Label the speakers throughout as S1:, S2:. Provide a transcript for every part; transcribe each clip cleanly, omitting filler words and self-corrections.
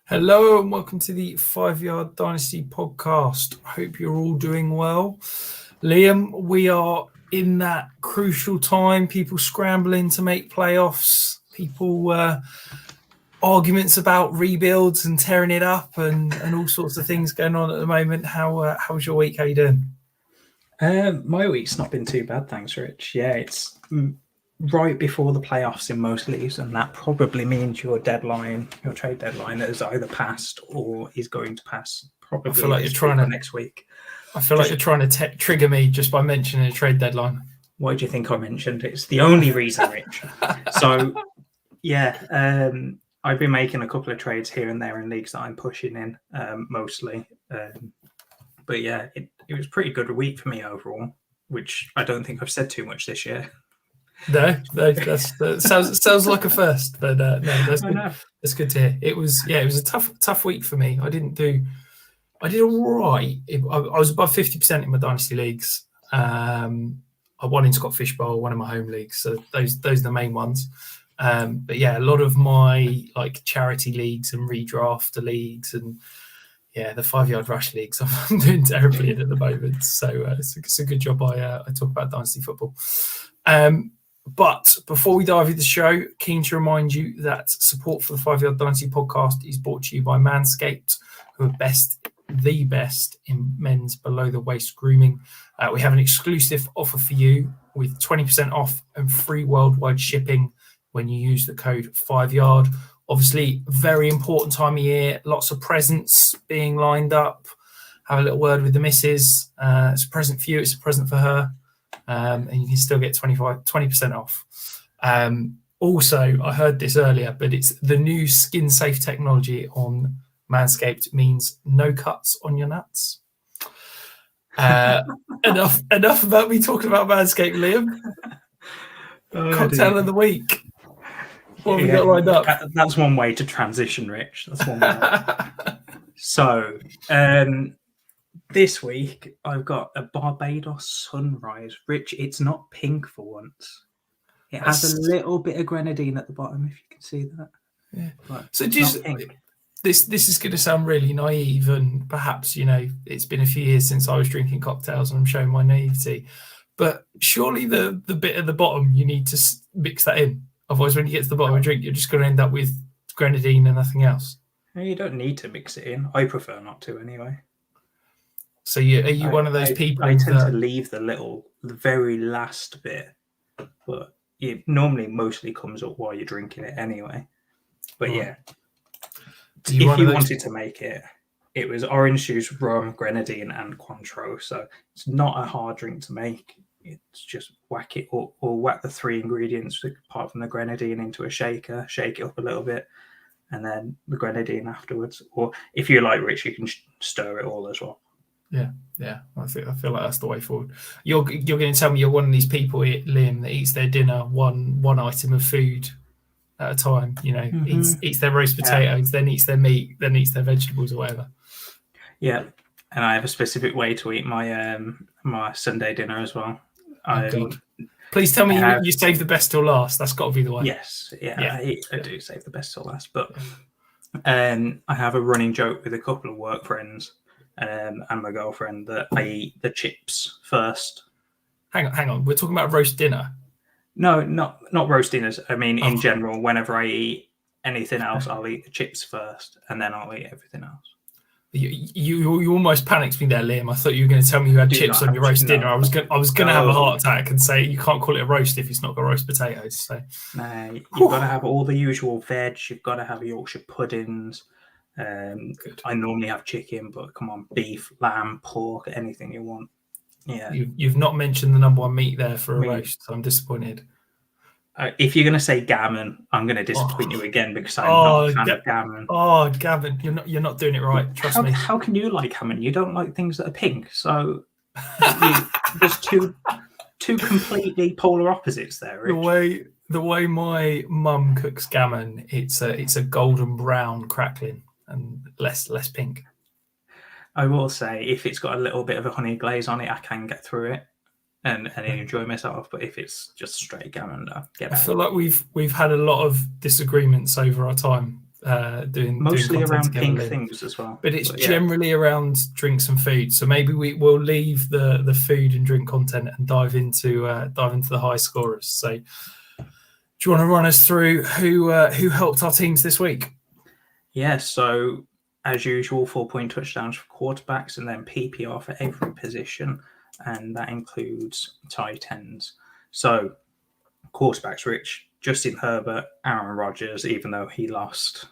S1: Hello and welcome to the 5 Yard Dynasty podcast. Hope you're all doing well. Liam, we are in that crucial time, people scrambling to make playoffs, people arguments about rebuilds and tearing it up and all sorts of things going on at the moment. How's your week? How you doing?
S2: My week's not been too bad, thanks, Rich. Yeah, it's right before the playoffs in most leagues, and that probably means your trade deadline, has either passed or is going to pass. Probably
S1: I feel like you're trying to
S2: next week.
S1: I feel like you're trying to trigger me just by mentioning a trade deadline.
S2: Why do you think I mentioned it? It's the only reason, Rich. So, yeah, I've been making a couple of trades here and there in leagues that I'm pushing in, mostly. But yeah, it was a pretty good week for me overall, which I don't think I've said too much this year.
S1: No, that sounds like a first, but no, that's good. That's good to hear. It was a tough week for me. I did all right. I was above 50% in my dynasty leagues. I won in Scott Fishbowl, one of my home leagues. So those are the main ones. But yeah, a lot of my like charity leagues and redraft leagues and the 5 Yard Rush leagues I'm doing terribly in at the moment. So it's a good job I talk about dynasty football. But before we dive into the show, keen to remind you that support for the 5 Yard Dynasty podcast is brought to you by Manscaped, who are the best in men's below the waist grooming. We have an exclusive offer for you with 20% off and free worldwide shipping when you use the code 5Yard. Obviously, very important time of year, lots of presents being lined up. Have a little word with the missus. It's a present for you, it's a present for her. And you can still get 20% off. Also, I heard this earlier, but it's the new skin safe technology on Manscaped means no cuts on your nuts. Enough about me talking about Manscaped, Liam. Cocktail of the week. What have we got lined up?
S2: That's one way to transition, Rich. That's one way. So, this week, I've got a Barbados sunrise. Rich, it's not pink for once. It has a little bit of grenadine at the bottom, if you can see that.
S1: Yeah. But so this is going to sound really naive, and perhaps, it's been a few years since I was drinking cocktails and I'm showing my naivety. But surely the bit at the bottom, you need to mix that in. Otherwise, when you get to the bottom of a drink, you're just going to end up with grenadine and nothing else.
S2: No, you don't need to mix it in. I prefer not to anyway.
S1: So are you one of those people?
S2: I tend to leave the very last bit, but it normally mostly comes up while you're drinking it anyway. But yeah, if you wanted to make it, it was orange juice, rum, grenadine, and Cointreau. So it's not a hard drink to make. It's just whack it or whack the three ingredients apart from the grenadine into a shaker, shake it up a little bit, and then the grenadine afterwards. Or if you like, Rich, you can stir it all as well.
S1: Yeah. I feel like that's the way forward. You're going to tell me you're one of these people, Liam, that eats their dinner one item of food at a time. Eats their roast potatoes, then eats their meat, then eats their vegetables or whatever.
S2: Yeah, and I have a specific way to eat my my Sunday dinner as well.
S1: God. Please tell me you save the best till last. That's got to be the one.
S2: Yes, I do save the best till last. But I have a running joke with a couple of work friends and my girlfriend that I eat the chips first.
S1: Hang on. We're talking about roast dinner.
S2: No, not roast dinners. I mean, in general, whenever I eat anything else, I'll eat the chips first, and then I'll eat everything else.
S1: You almost panicked me there, Liam. I thought you were going to tell me you had chips on your roast dinner. I was going to have a heart attack and say you can't call it a roast if it's not got roast potatoes. So
S2: no, you've got to have all the usual veg. You've got to have Yorkshire puddings. I normally have chicken, but come on, beef, lamb, pork, anything you want. Yeah,
S1: you've not mentioned the number one meat there for a roast. So I'm disappointed.
S2: If you're going to say gammon, I'm going to disappoint you again because I'm not a fan of gammon.
S1: Oh, gammon, you're not doing it right. Trust me.
S2: How can you like gammon? You don't like things that are pink. So there's two completely polar opposites there. Rich.
S1: The way my mum cooks gammon, it's a golden brown crackling and less pink.
S2: I will say, if it's got a little bit of a honey glaze on it, I can get through it and enjoy myself. But if it's just straight gammon,
S1: I feel like we've had a lot of disagreements over our time doing
S2: mostly
S1: content
S2: around
S1: together,
S2: pink
S1: Lynn.
S2: things as well.
S1: But it's generally around drinks and food. So maybe we'll leave the food and drink content and dive into the high scorers. So do you want to run us through who helped our teams this week?
S2: Yeah, so as usual, 4-point touchdowns for quarterbacks and then PPR for every position, and that includes tight ends. So quarterbacks, Rich, Justin Herbert, Aaron Rodgers, even though he lost,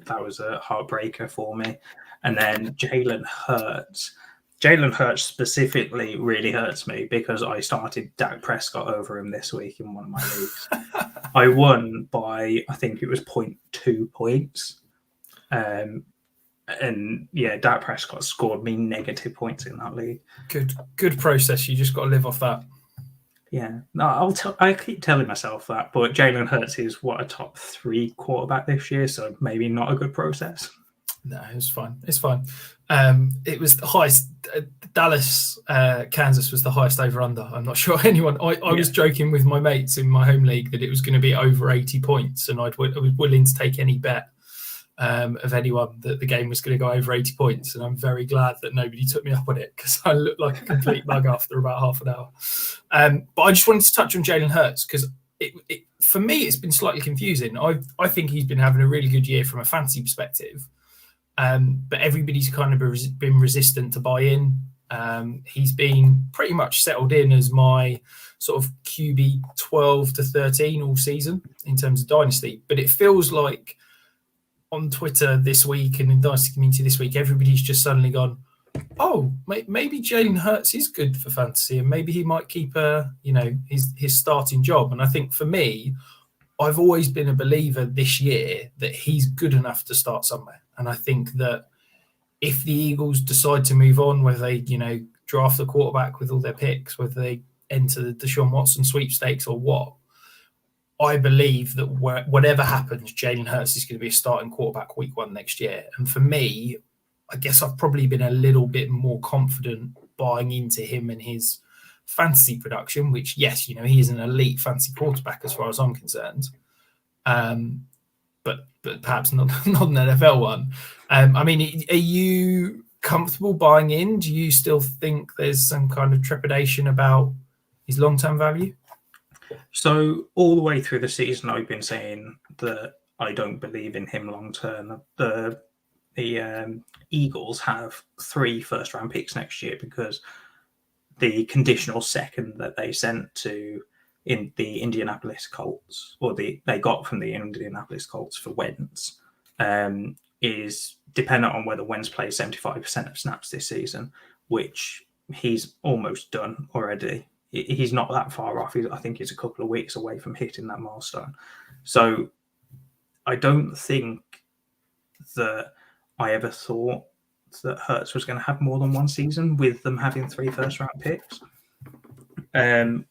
S2: that was a heartbreaker for me. And then Jalen Hurts. Jalen Hurts specifically really hurts me because I started Dak Prescott over him this week in one of my leagues. I won by, I think it was 0.2 points. And yeah, Dak Prescott scored me negative points in that league.
S1: Good process. You just got to live off that.
S2: Yeah, no, I keep telling myself that, but Jalen Hurts is a top 3 quarterback this year, so maybe not a good process.
S1: No, it's fine. It's fine. It was the highest. Dallas, Kansas was the highest over under. I'm not sure anyone. I was joking with my mates in my home league that it was going to be over 80 points, and I was willing to take any bet of anyone that the game was going to go over 80 points. And I'm very glad that nobody took me up on it because I looked like a complete mug after about half an hour. But I just wanted to touch on Jalen Hurts because for me, it's been slightly confusing. I think he's been having a really good year from a fantasy perspective. But everybody's kind of been resistant to buy in. He's been pretty much settled in as my sort of QB 12 to 13 all season in terms of Dynasty. But it feels like on Twitter this week and in Dynasty community this week, everybody's just suddenly gone, oh, maybe Jalen Hurts is good for fantasy and maybe he might keep his starting job. And I think for me, I've always been a believer this year that he's good enough to start somewhere. And I think that if the Eagles decide to move on, whether they, draft the quarterback with all their picks, whether they enter the Deshaun Watson sweepstakes or what, I believe that whatever happens, Jalen Hurts is going to be a starting quarterback week 1 next year. And for me, I guess I've probably been a little bit more confident buying into him and his fantasy production, which, yes, he is an elite fantasy quarterback as far as I'm concerned. But perhaps not an NFL one. I mean, are you comfortable buying in? Do you still think there's some kind of trepidation about his long-term value?
S2: So all the way through the season, I've been saying that I don't believe in him long-term. The Eagles have 3 first-round picks next year because the conditional second that they sent to in the Indianapolis Colts, or they got from the Indianapolis Colts for Wentz, is dependent on whether Wentz plays 75% of snaps this season, which he's almost done already. He's not that far off. I think he's a couple of weeks away from hitting that milestone. So I don't think that I ever thought that Hurts was going to have more than 1 season with them having 3 first-round picks.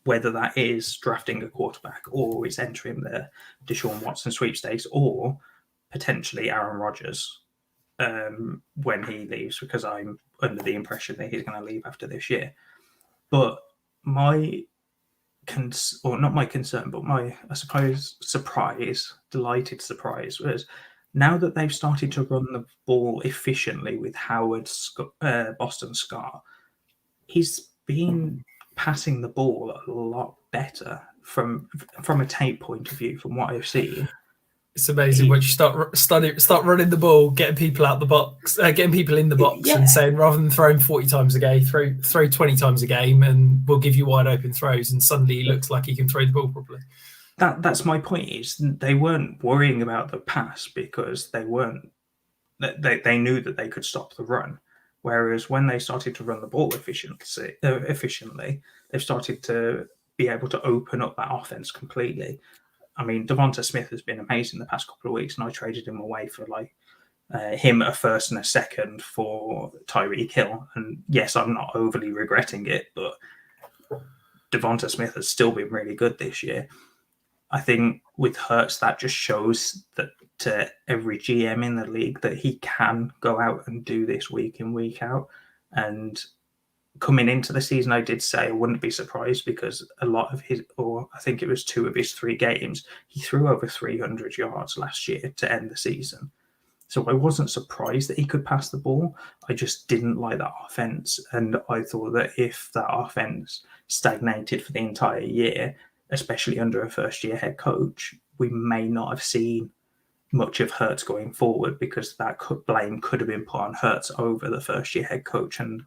S2: Whether that is drafting a quarterback or is entering the Deshaun Watson sweepstakes or potentially Aaron Rodgers when he leaves, because I'm under the impression that he's going to leave after this year. But my delighted surprise was now that they've started to run the ball efficiently with Boston Scott, he's been passing the ball a lot better from a tape point of view, from what I've seen.
S1: It's amazing when you start running the ball, getting people out the box, getting people in the box, and saying rather than throwing 40 times a game, throw 20 times a game, and we'll give you wide open throws. And suddenly he looks like he can throw the ball properly.
S2: That's my point. Is they weren't worrying about the pass because they knew that they could stop the run. Whereas when they started to run the ball efficiently, they've started to be able to open up that offense completely. I mean, Devonta Smith has been amazing the past couple of weeks, and I traded him away for him a first and a second for Tyreek Hill. And yes, I'm not overly regretting it, but Devonta Smith has still been really good this year. I think with Hurts, that just shows that to every GM in the league that he can go out and do this week in, week out. And coming into the season, I did say I wouldn't be surprised because a lot of I think it was 2 of his 3 games, he threw over 300 yards last year to end the season. So I wasn't surprised that he could pass the ball. I just didn't like that offense. And I thought that if that offense stagnated for the entire year, especially under a first-year head coach, we may not have seen much of Hurts going forward, because that blame could have been put on Hurts over the first-year head coach and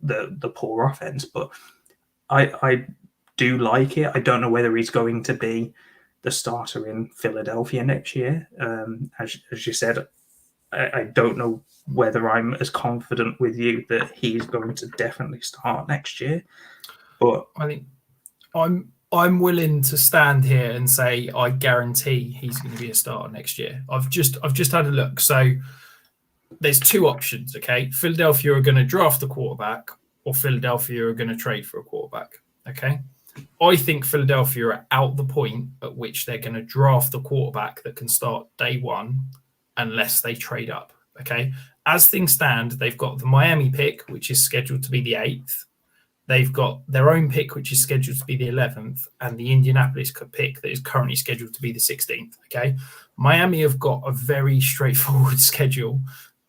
S2: the poor offense. But I do like it. I don't know whether he's going to be the starter in Philadelphia next year. As you said, I don't know whether I'm as confident with you that he's going to definitely start next year. But
S1: I think I'm willing to stand here and say I guarantee he's going to be a starter next year. I've just had a look. So there's two options, okay? Philadelphia are going to draft a quarterback, or Philadelphia are going to trade for a quarterback, okay? I think Philadelphia are out the point at which they're going to draft a quarterback that can start day one unless they trade up, okay? As things stand, they've got the Miami pick, which is scheduled to be the 8th. They've got their own pick, which is scheduled to be the 11th, and the Indianapolis pick that is currently scheduled to be the 16th, okay? Miami have got a very straightforward schedule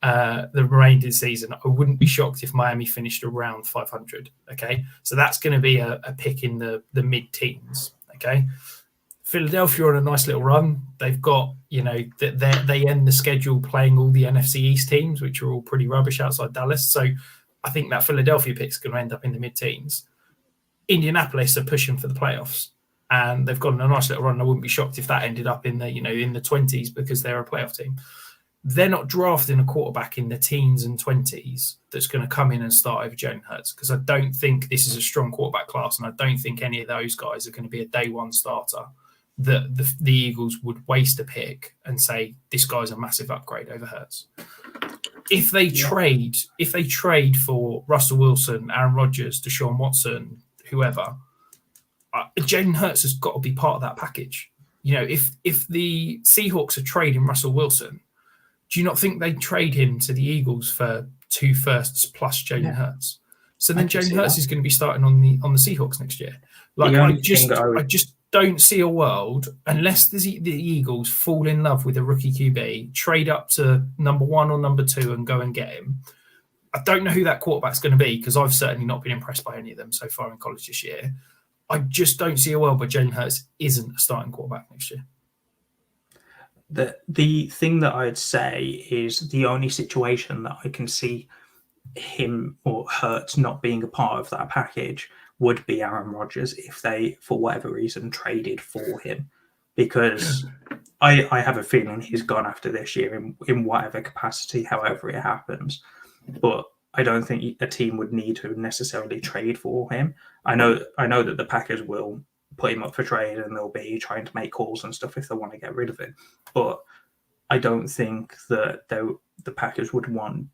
S1: the remainder of the season. I wouldn't be shocked if Miami finished around 500, okay? So that's going to be a pick in the mid-teens, okay? Philadelphia are on a nice little run. They've got, they end the schedule playing all the NFC East teams, which are all pretty rubbish outside Dallas. So I think that Philadelphia pick's going to end up in the mid-teens. Indianapolis are pushing for the playoffs, and they've got a nice little run. I wouldn't be shocked if that ended up in the, in the 20s, because they're a playoff team. They're not drafting a quarterback in the teens and 20s that's going to come in and start over Jalen Hurts, because I don't think this is a strong quarterback class, and I don't think any of those guys are going to be a day one starter that the Eagles would waste a pick and say this guy's a massive upgrade over Hurts. If they trade for Russell Wilson, Aaron Rodgers, Deshaun Watson, whoever, Jalen Hurts has got to be part of that package. If the Seahawks are trading Russell Wilson, do you not think they'd trade him to the Eagles for 2 firsts plus Jalen Hurts? So then Jalen Hurts is going to be starting on the Seahawks next year. I just don't see a world, unless the Eagles fall in love with a rookie QB, trade up to number 1 or number 2 and go and get him. I don't know who that quarterback's going to be, because I've certainly not been impressed by any of them so far in college this year. I just don't see a world where Jalen Hurts isn't a starting quarterback next year.
S2: The thing that I'd say is the only situation that I can see him or Hurts not being a part of that package would be Aaron Rodgers, if they, for whatever reason, traded for him. Because I have a feeling he's gone after this year in whatever capacity, however it happens. But I don't think a team would need to necessarily trade for him. I know that the Packers will put him up for trade, and they'll be trying to make calls and stuff if they want to get rid of him. But I don't think that the Packers would want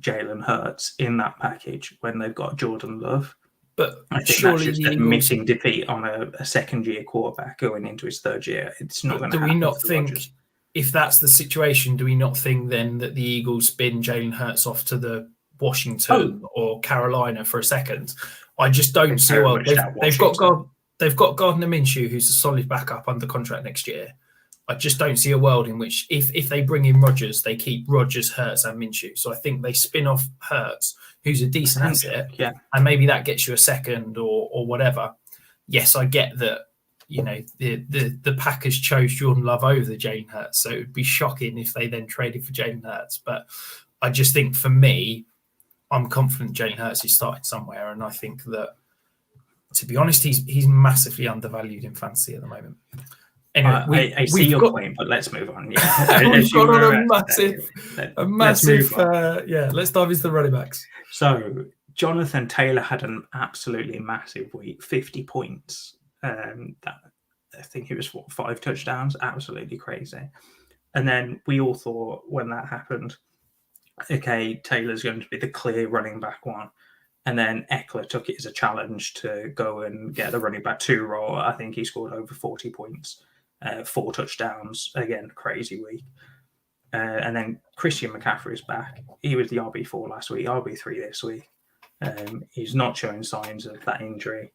S2: Jalen Hurts in that package when they've got Jordan Love.
S1: But
S2: I think surely that's just a missing defeat on a second-year quarterback going into his third year. It's not going to happen.
S1: Do we not think, if that's the situation, do we not think then that the Eagles spin Jalen Hurts off to the Washington or Carolina for a second? I just don't see well. They've got Gardner Minshew, who's a solid backup under contract next year. I just don't see a world in which if they bring in Rodgers, they keep Rodgers, Hurts, and Minshew. So I think they spin off Hurts, who's a decent asset, and maybe that gets you a second or whatever. Yes, I get that. The Packers chose Jordan Love over the Jalen Hurts, so it would be shocking if they then traded for Jalen Hurts. But I just think, for me, I'm confident Jalen Hurts is starting somewhere, and I think that, to be honest, he's massively undervalued in fantasy at the moment. Anyway,
S2: I see your point, but let's move on. Yeah,
S1: we've got on a massive. Let's dive into the running backs.
S2: So Jonathan Taylor had an absolutely massive week, 50 points. That I think it was 5 touchdowns, absolutely crazy. And then we all thought when that happened, okay, Taylor's going to be the clear running back one. And then Eckler took it as a challenge to go and get the running back 2 role. I think he scored over 40 points. 4 touchdowns, again, crazy week. And then Christian McCaffrey is back. He was the RB4 last week, RB3 this week. He's not showing signs of that injury.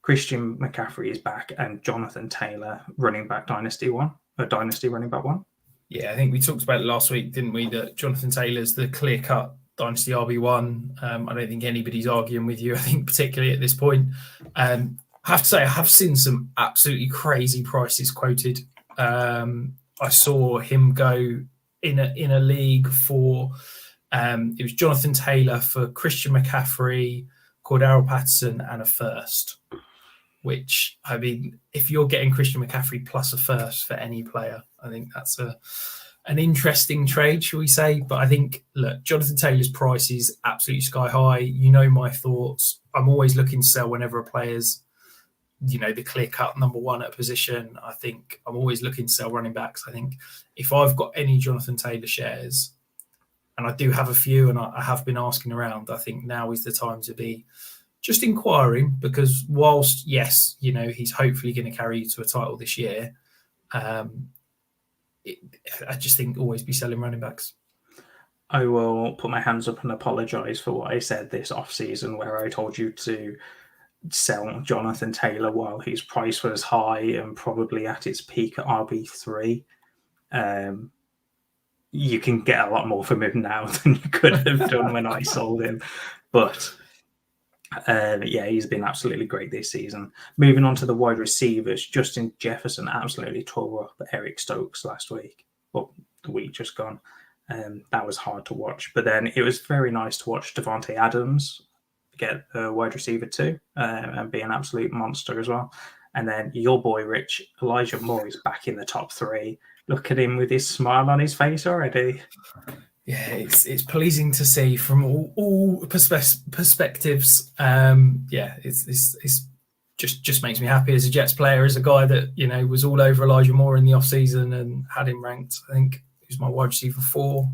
S2: Christian McCaffrey is back, and Jonathan Taylor, running back Dynasty running back 1.
S1: Yeah, I think we talked about it last week, didn't we? That Jonathan Taylor's the clear-cut Dynasty RB1. I don't think anybody's arguing with you, I think, particularly at this point. I have to say, I have seen some absolutely crazy prices quoted. I saw him go in a league for, it was Jonathan Taylor for Christian McCaffrey, Cordero Patterson, and a first. Which, I mean, if you're getting Christian McCaffrey plus a first for any player, I think that's an interesting trade, shall we say. But I think, look, Jonathan Taylor's price is absolutely sky high. You know my thoughts. I'm always looking to sell whenever a player's, the clear-cut number one at a position. I think I'm always looking to sell running backs. I think if I've got any Jonathan Taylor shares, and I do have a few, and I have been asking around, I think now is the time to be just inquiring, because whilst, yes, he's hopefully going to carry you to a title this year, I just think always be selling running backs.
S2: I will put my hands up and apologise for what I said this off-season, where I told you to sell Jonathan Taylor while his price was high and probably at its peak at RB3. You can get a lot more from him now than you could have done when I sold him. But he's been absolutely great this season. Moving on to the wide receivers, Justin Jefferson absolutely tore up Eric Stokes last week, or the week just gone. That was hard to watch. But then it was very nice to watch Devontae Adams get a wide receiver too, and be an absolute monster as well. And then your boy Rich, Elijah Moore, is back in the top 3. Look at him with his smile on his face already.
S1: Yeah, it's pleasing to see from all perspectives. It's just makes me happy as a Jets player, as a guy that was all over Elijah Moore in the offseason and had him ranked. I think he was my wide receiver 4,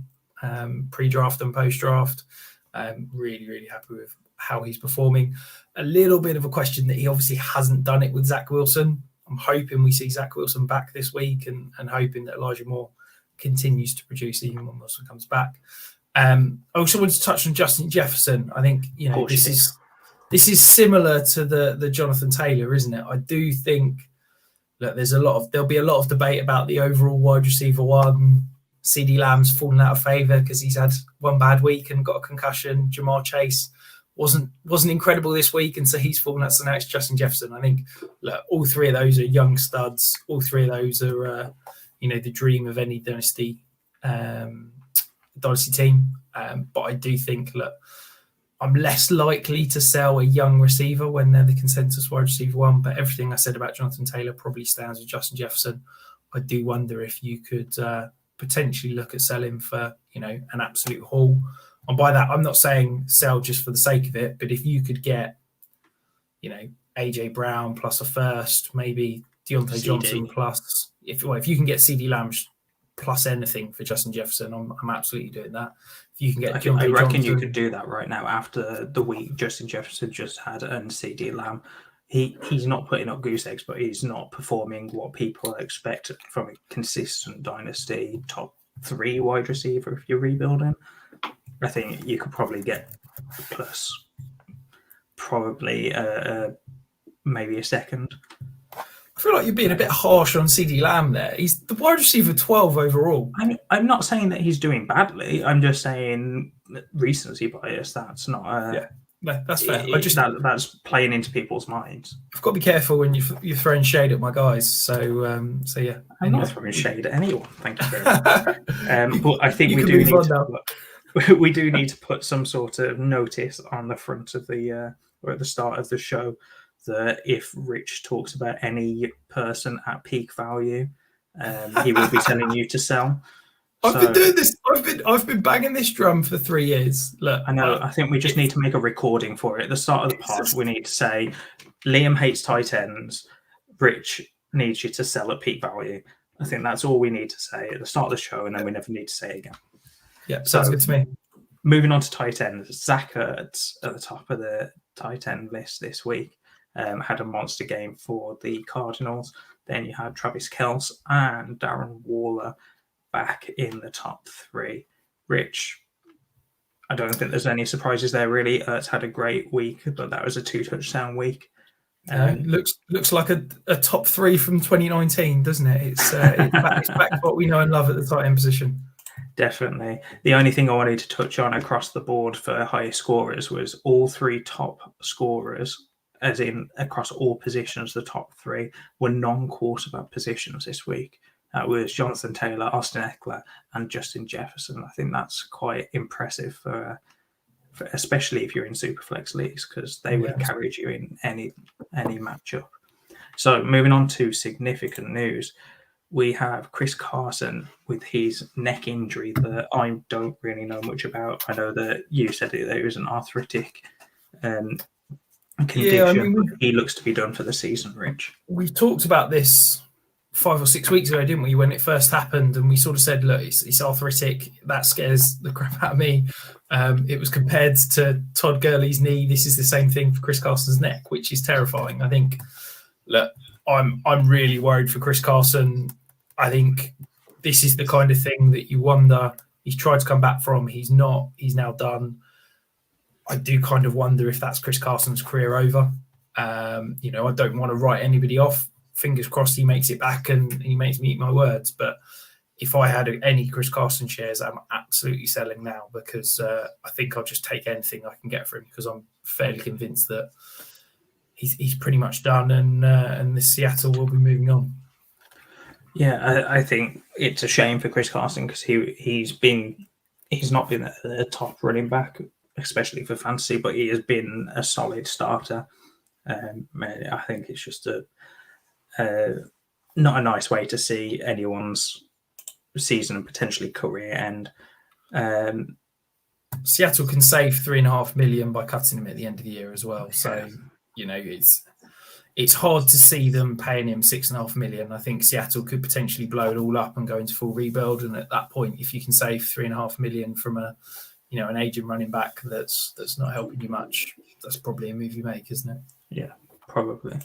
S1: pre-draft and post-draft. Really, really happy with how he's performing. A little bit of a question that he obviously hasn't done it with Zach Wilson. I'm hoping we see Zach Wilson back this week, and hoping that Elijah Moore continues to produce even when Wilson comes back. I also wanted to touch on Justin Jefferson. I think this is similar to the Jonathan Taylor, isn't it? I do think that there'll be a lot of debate about the overall wide receiver 1. CeeDee Lamb's fallen out of favour because he's had one bad week and got a concussion. Jamar Chase wasn't incredible this week, and so he's fallen out. So now it's Justin Jefferson. I think all 3 of those are young studs. All 3 of those are the dream of any dynasty team. But I do think, I'm less likely to sell a young receiver when they're the consensus wide receiver 1. But everything I said about Jonathan Taylor probably stands with Justin Jefferson. I do wonder if you could potentially look at selling for, an absolute haul. And by that, I'm not saying sell just for the sake of it, but if you could get, AJ Brown plus a first, maybe Deontay Johnson plus, if you can get CeeDee Lamb plus anything for Justin Jefferson, I'm absolutely doing that. If you can get
S2: I reckon you could do that right now after the week Justin Jefferson just had and CeeDee Lamb. He's not putting up goose eggs, but he's not performing what people expect from a consistent dynasty top 3 wide receiver if you're rebuilding. I think you could probably get plus probably maybe a second.
S1: I feel like you're being a bit harsh on CeeDee Lamb there. He's the wide receiver 12 overall.
S2: I'm not saying that he's doing badly. I'm just saying recency bias. That's not.
S1: That's fair.
S2: That's playing into people's minds.
S1: I've got to be careful when you're throwing shade at my guys. So yeah.
S2: I'm not throwing shade at anyone. Thank you very much. But I think we do need to put some sort of notice on the front of the or at the start of the show that if Rich talks about any person at peak value, he will be telling you to sell.
S1: I've been doing this. I've been banging this drum for 3 years. Look,
S2: I know. I think we just need to make a recording for it. At the start of the pod, we need to say, Liam hates tight ends. Rich needs you to sell at peak value. I think that's all we need to say at the start of the show, and then we never need to say it again.
S1: Yeah, sounds good to me.
S2: Moving on to tight ends, Zach Ertz at the top of the tight end list this week. Had a monster game for the Cardinals. Then you had Travis Kelce and Darren Waller back in the top 3. Rich, I don't think there's any surprises there, really. Ertz had a great week, but that was a 2-touchdown week.
S1: Looks like a top 3 from 2019, doesn't it? It's back to what we know and love at the tight end position.
S2: Definitely. The only thing I wanted to touch on across the board for highest scorers was all 3 top scorers, as in across all positions, the top 3 were non-quarterback positions this week. That was Jonathan Taylor, Austin Eckler, and Justin Jefferson. I think that's quite impressive for especially if you're in Superflex leagues, because they would have carried you in any matchup. So moving on to significant news, we have Chris Carson with his neck injury that I don't really know much about. I know that you said that it was an arthritic condition. He looks to be done for the season, Rich.
S1: We talked about this 5 or 6 weeks ago, didn't we, when it first happened? And we sort of said, look, it's arthritic. That scares the crap out of me. It was compared to Todd Gurley's knee. This is the same thing for Chris Carson's neck, which is terrifying. I think, look, I'm really worried for Chris Carson. I think this is the kind of thing that you wonder. He's tried to come back from. He's not. He's now done. I do kind of wonder if that's Chris Carson's career over. I don't want to write anybody off. Fingers crossed he makes it back and he makes me eat my words. But if I had any Chris Carson shares, I'm absolutely selling now, because I think I'll just take anything I can get for him, because I'm fairly convinced that he's pretty much done, and the Seattle will be moving on.
S2: Yeah, I think it's a shame for Chris Carson, because he's not been a top running back, especially for fantasy, but he has been a solid starter. I think it's just not a nice way to see anyone's season and potentially career end.
S1: Seattle can save $3.5 million by cutting him at the end of the year as well. So, it's hard to see them paying him $6.5 million. I think Seattle could potentially blow it all up and go into full rebuild. And at that point, if you can save $3.5 million from an aging running back that's not helping you much, that's probably a move you make, isn't it?
S2: Yeah, probably.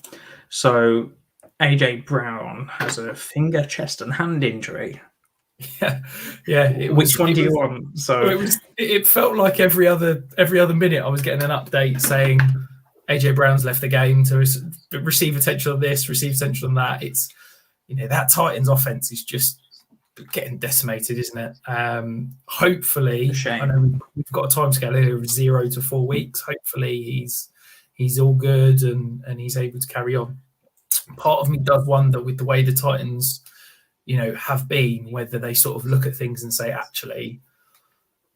S2: So AJ Brown has a finger, chest, and hand injury.
S1: Yeah.
S2: Which one do you want? So
S1: it felt like every other minute I was getting an update saying AJ Brown's left the game to receive attention on this, receive attention on that. It's that Titans offense is just getting decimated, isn't it? Hopefully, I know we've got a timescale here of 0 to 4 weeks. Hopefully he's all good and he's able to carry on. Part of me does wonder, with the way the Titans, have been, whether they sort of look at things and say, actually,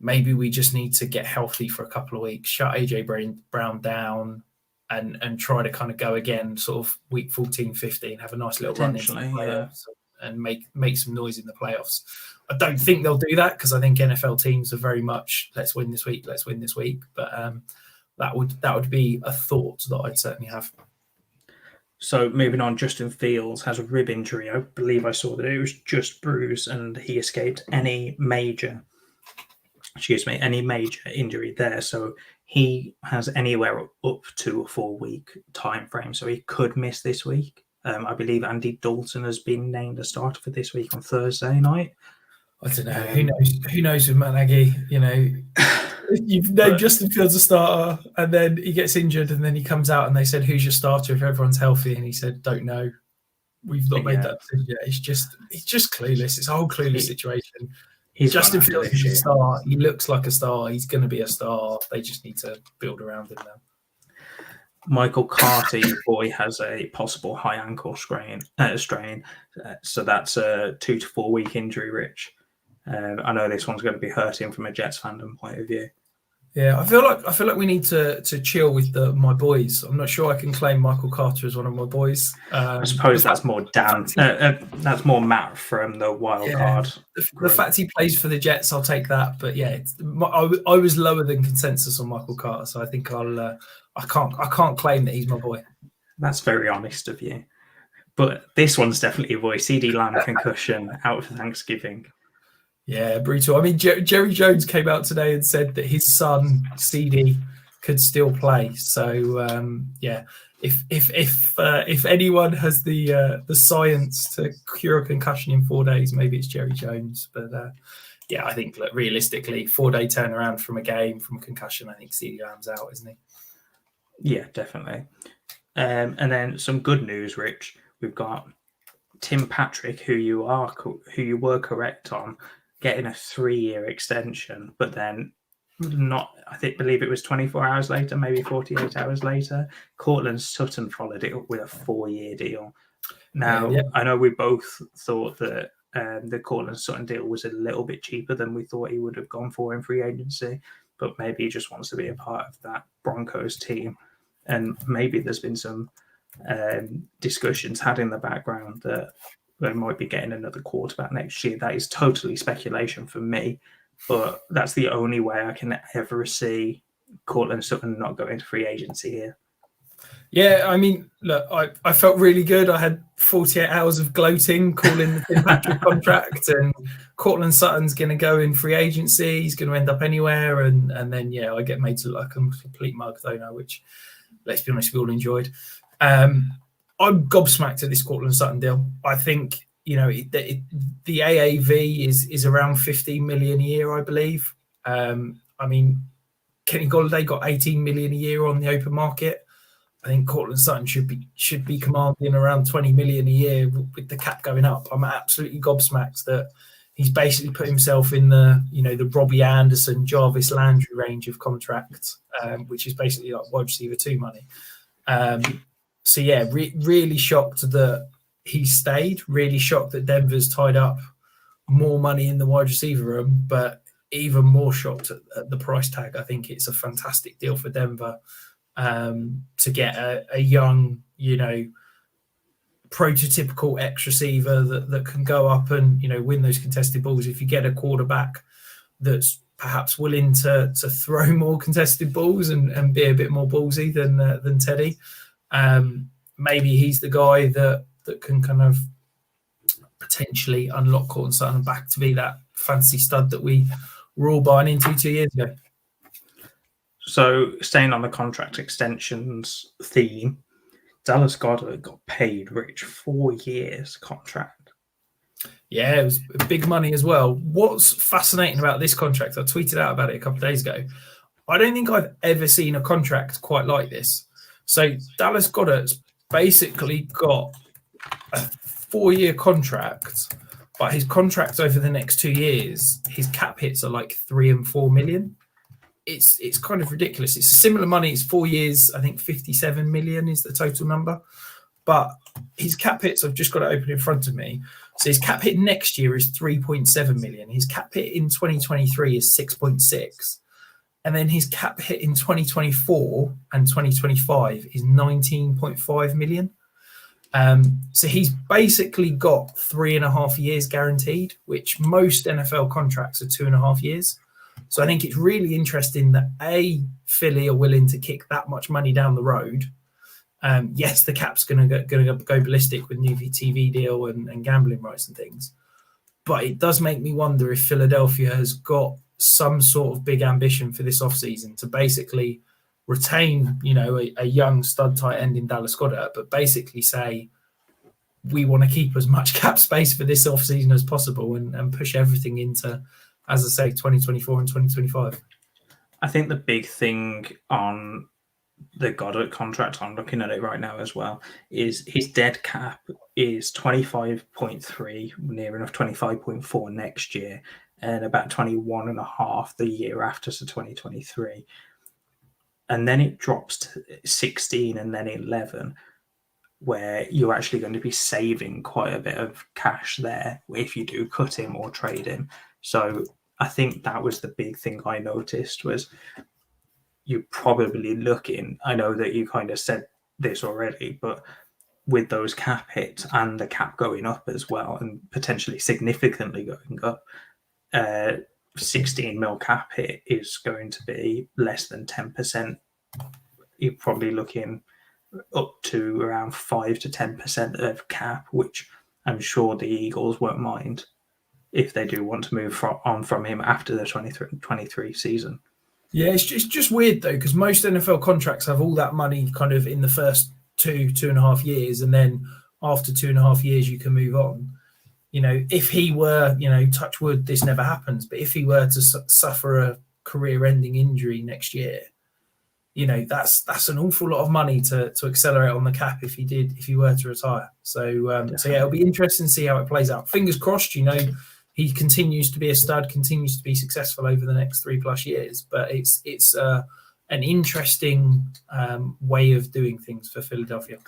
S1: maybe we just need to get healthy for a couple of weeks, shut AJ Brown down, and try to kind of go again, sort of week 14, 15, have a nice little run into the playoffs and make some noise in the playoffs. I don't think they'll do that, because I think NFL teams are very much, let's win this week. But that would be a thought that I'd certainly have.
S2: So moving on, Justin Fields has a rib injury. I believe I saw that it was just bruised, and he escaped any major injury there. So he has anywhere up to a 4-week time frame. So he could miss this week. I believe Andy Dalton has been named a starter for this week on Thursday night.
S1: I don't know. Who knows with Matt Nagy? You've named Justin Fields a starter, and then he gets injured, and then he comes out and they said, "Who's your starter if everyone's healthy?" And he said, "Don't know. We've not made that decision yet." He's just clueless. It's a whole clueless situation. Justin Fields is a star. He looks like a star. He's going to be a star. They just need to build around him now.
S2: Michael Carter, your boy, has a possible high ankle strain. So that's a 2 to 4 week injury, Rich. I know this one's going to be hurting from a Jets fandom point of view.
S1: Yeah, I feel like we need to chill with my boys. I'm not sure I can claim Michael Carter as one of my boys.
S2: I suppose that's more Dan. That's more Matt from the wild card.
S1: The fact he plays for the Jets, I'll take that. But yeah, I was lower than consensus on Michael Carter, so I think I can't claim that he's my boy.
S2: That's very honest of you. But this one's definitely a boy. CD Lamb concussion out for Thanksgiving.
S1: Yeah, brutal. I mean, Jerry Jones came out today and said that his son CD could still play. So if anyone has the science to cure a concussion in 4 days, maybe it's Jerry Jones. But I think realistically, 4-day turnaround from a game from concussion, I think CD Lamb's out, isn't he?
S2: Yeah, definitely. And then some good news, Rich. We've got Tim Patrick, who you were correct on, getting a 3-year extension, but then believe it was 24 hours later, maybe 48 hours later, Cortland Sutton followed it up with a 4-year deal. Now, I know we both thought that the Cortland Sutton deal was a little bit cheaper than we thought he would have gone for in free agency, but maybe he just wants to be a part of that Broncos team. And maybe there's been some discussions had in the background that they might be getting another quarterback next year. That is totally speculation for me, but that's the only way I can ever see Cortland Sutton not going to free agency here.
S1: Yeah, I mean, look, I felt really good. I had 48 hours of gloating, calling the Tim Patrick contract, and Cortland Sutton's going to go in free agency. He's going to end up anywhere, and then I get made to look like a complete mug, though, now, which, let's be honest, we all enjoyed. I'm gobsmacked at this Cortland Sutton deal. I think the AAV is around 15 million a year, I believe. I mean, Kenny Golladay got 18 million a year on the open market. I think Cortland Sutton should be commanding around 20 million a year with the cap going up. I'm absolutely gobsmacked that he's basically put himself in the Robbie Anderson, Jarvis Landry range of contracts, which is basically like wide receiver 2 money. Really shocked that he stayed. Really shocked that Denver's tied up more money in the wide receiver room, but even more shocked at the price tag. I think it's a fantastic deal for Denver. To get a young, prototypical X receiver that can go up and, win those contested balls. If you get a quarterback that's perhaps willing to throw more contested balls and be a bit more ballsy than Teddy, maybe he's the guy that can kind of potentially unlock Cortland Sutton back to be that fancy stud that we were all buying into 2 years ago.
S2: So, staying on the contract extensions theme, Dallas Goedert got paid, Rich, 4 years contract.
S1: Yeah, it was big money as well. What's fascinating about this contract, I tweeted out about it a couple of days ago. I don't think I've ever seen a contract quite like this. So, Dallas Goedert's basically got a 4-year contract, but his contract over the next 2 years, his cap hits are like 3 and 4 million. It's kind of ridiculous. It's similar money. It's 4 years. I think 57 million is the total number. But his cap hits, I've just got it open in front of me. So his cap hit next year is 3.7 million. His cap hit in 2023 is 6.6. And then his cap hit in 2024 and 2025 is 19.5 million. So he's basically got 3.5 years guaranteed, which most NFL contracts are 2.5 years. So I think it's really interesting that Philly are willing to kick that much money down the road. Yes, the cap's going to go ballistic with new TV deal and gambling rights and things, but it does make me wonder if Philadelphia has got some sort of big ambition for this offseason to basically retain, a young stud tight end in Dallas Goedert, but basically say we want to keep as much cap space for this offseason as possible and push everything into, as I say, 2024 and 2025.
S2: I think the big thing on the Goddard contract, I'm looking at it right now as well, is his dead cap is 25.3, near enough 25.4 next year, and about 21.5 the year after, so 2023. And then it drops to 16 and then 11, where you're actually going to be saving quite a bit of cash there if you do cut him or trade him. So I think that was the big thing I noticed was you're probably looking, I know that you kind of said this already, but with those cap hits and the cap going up as well and potentially significantly going up, 16 mil cap hit is going to be less than 10%. You're probably looking up to around 5 to 10% of cap, which I'm sure the Eagles won't mind if they do want to move on from him after the 23 season.
S1: Yeah, it's just weird though, because most NFL contracts have all that money kind of in the first 2.5 years, and then after 2.5 years you can move on. If he were, touch wood, this never happens, but if he were to suffer a career-ending injury next year, that's an awful lot of money to accelerate on the cap if he were to retire. So yeah, it'll be interesting to see how it plays out. Fingers crossed, he continues to be a stud, continues to be successful over the next 3+ years. But it's an interesting way of doing things for Philadelphia.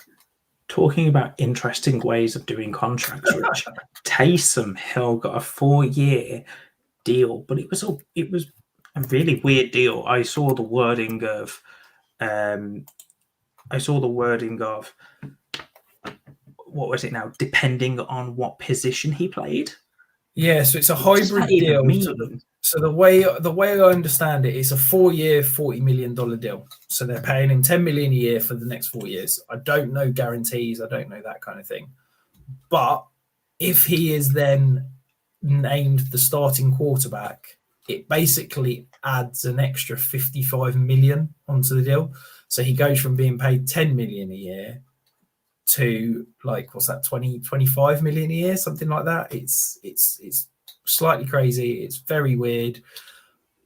S2: Talking about interesting ways of doing contracts, Rich, Taysom Hill got a 4-year deal, but it was a really weird deal. I saw the wording of what was it now? Depending on what position he played.
S1: Yeah, so it's a hybrid deal. So the way I understand it, it's a 4-year, $40 million deal. So they're paying him $10 million a year for the next 4 years. I don't know guarantees. I don't know that kind of thing. But if he is then named the starting quarterback, it basically adds an extra $55 million onto the deal. So he goes from being paid $10 million a year to what's that, 25 million a year, something like that. It's slightly crazy. It's very weird.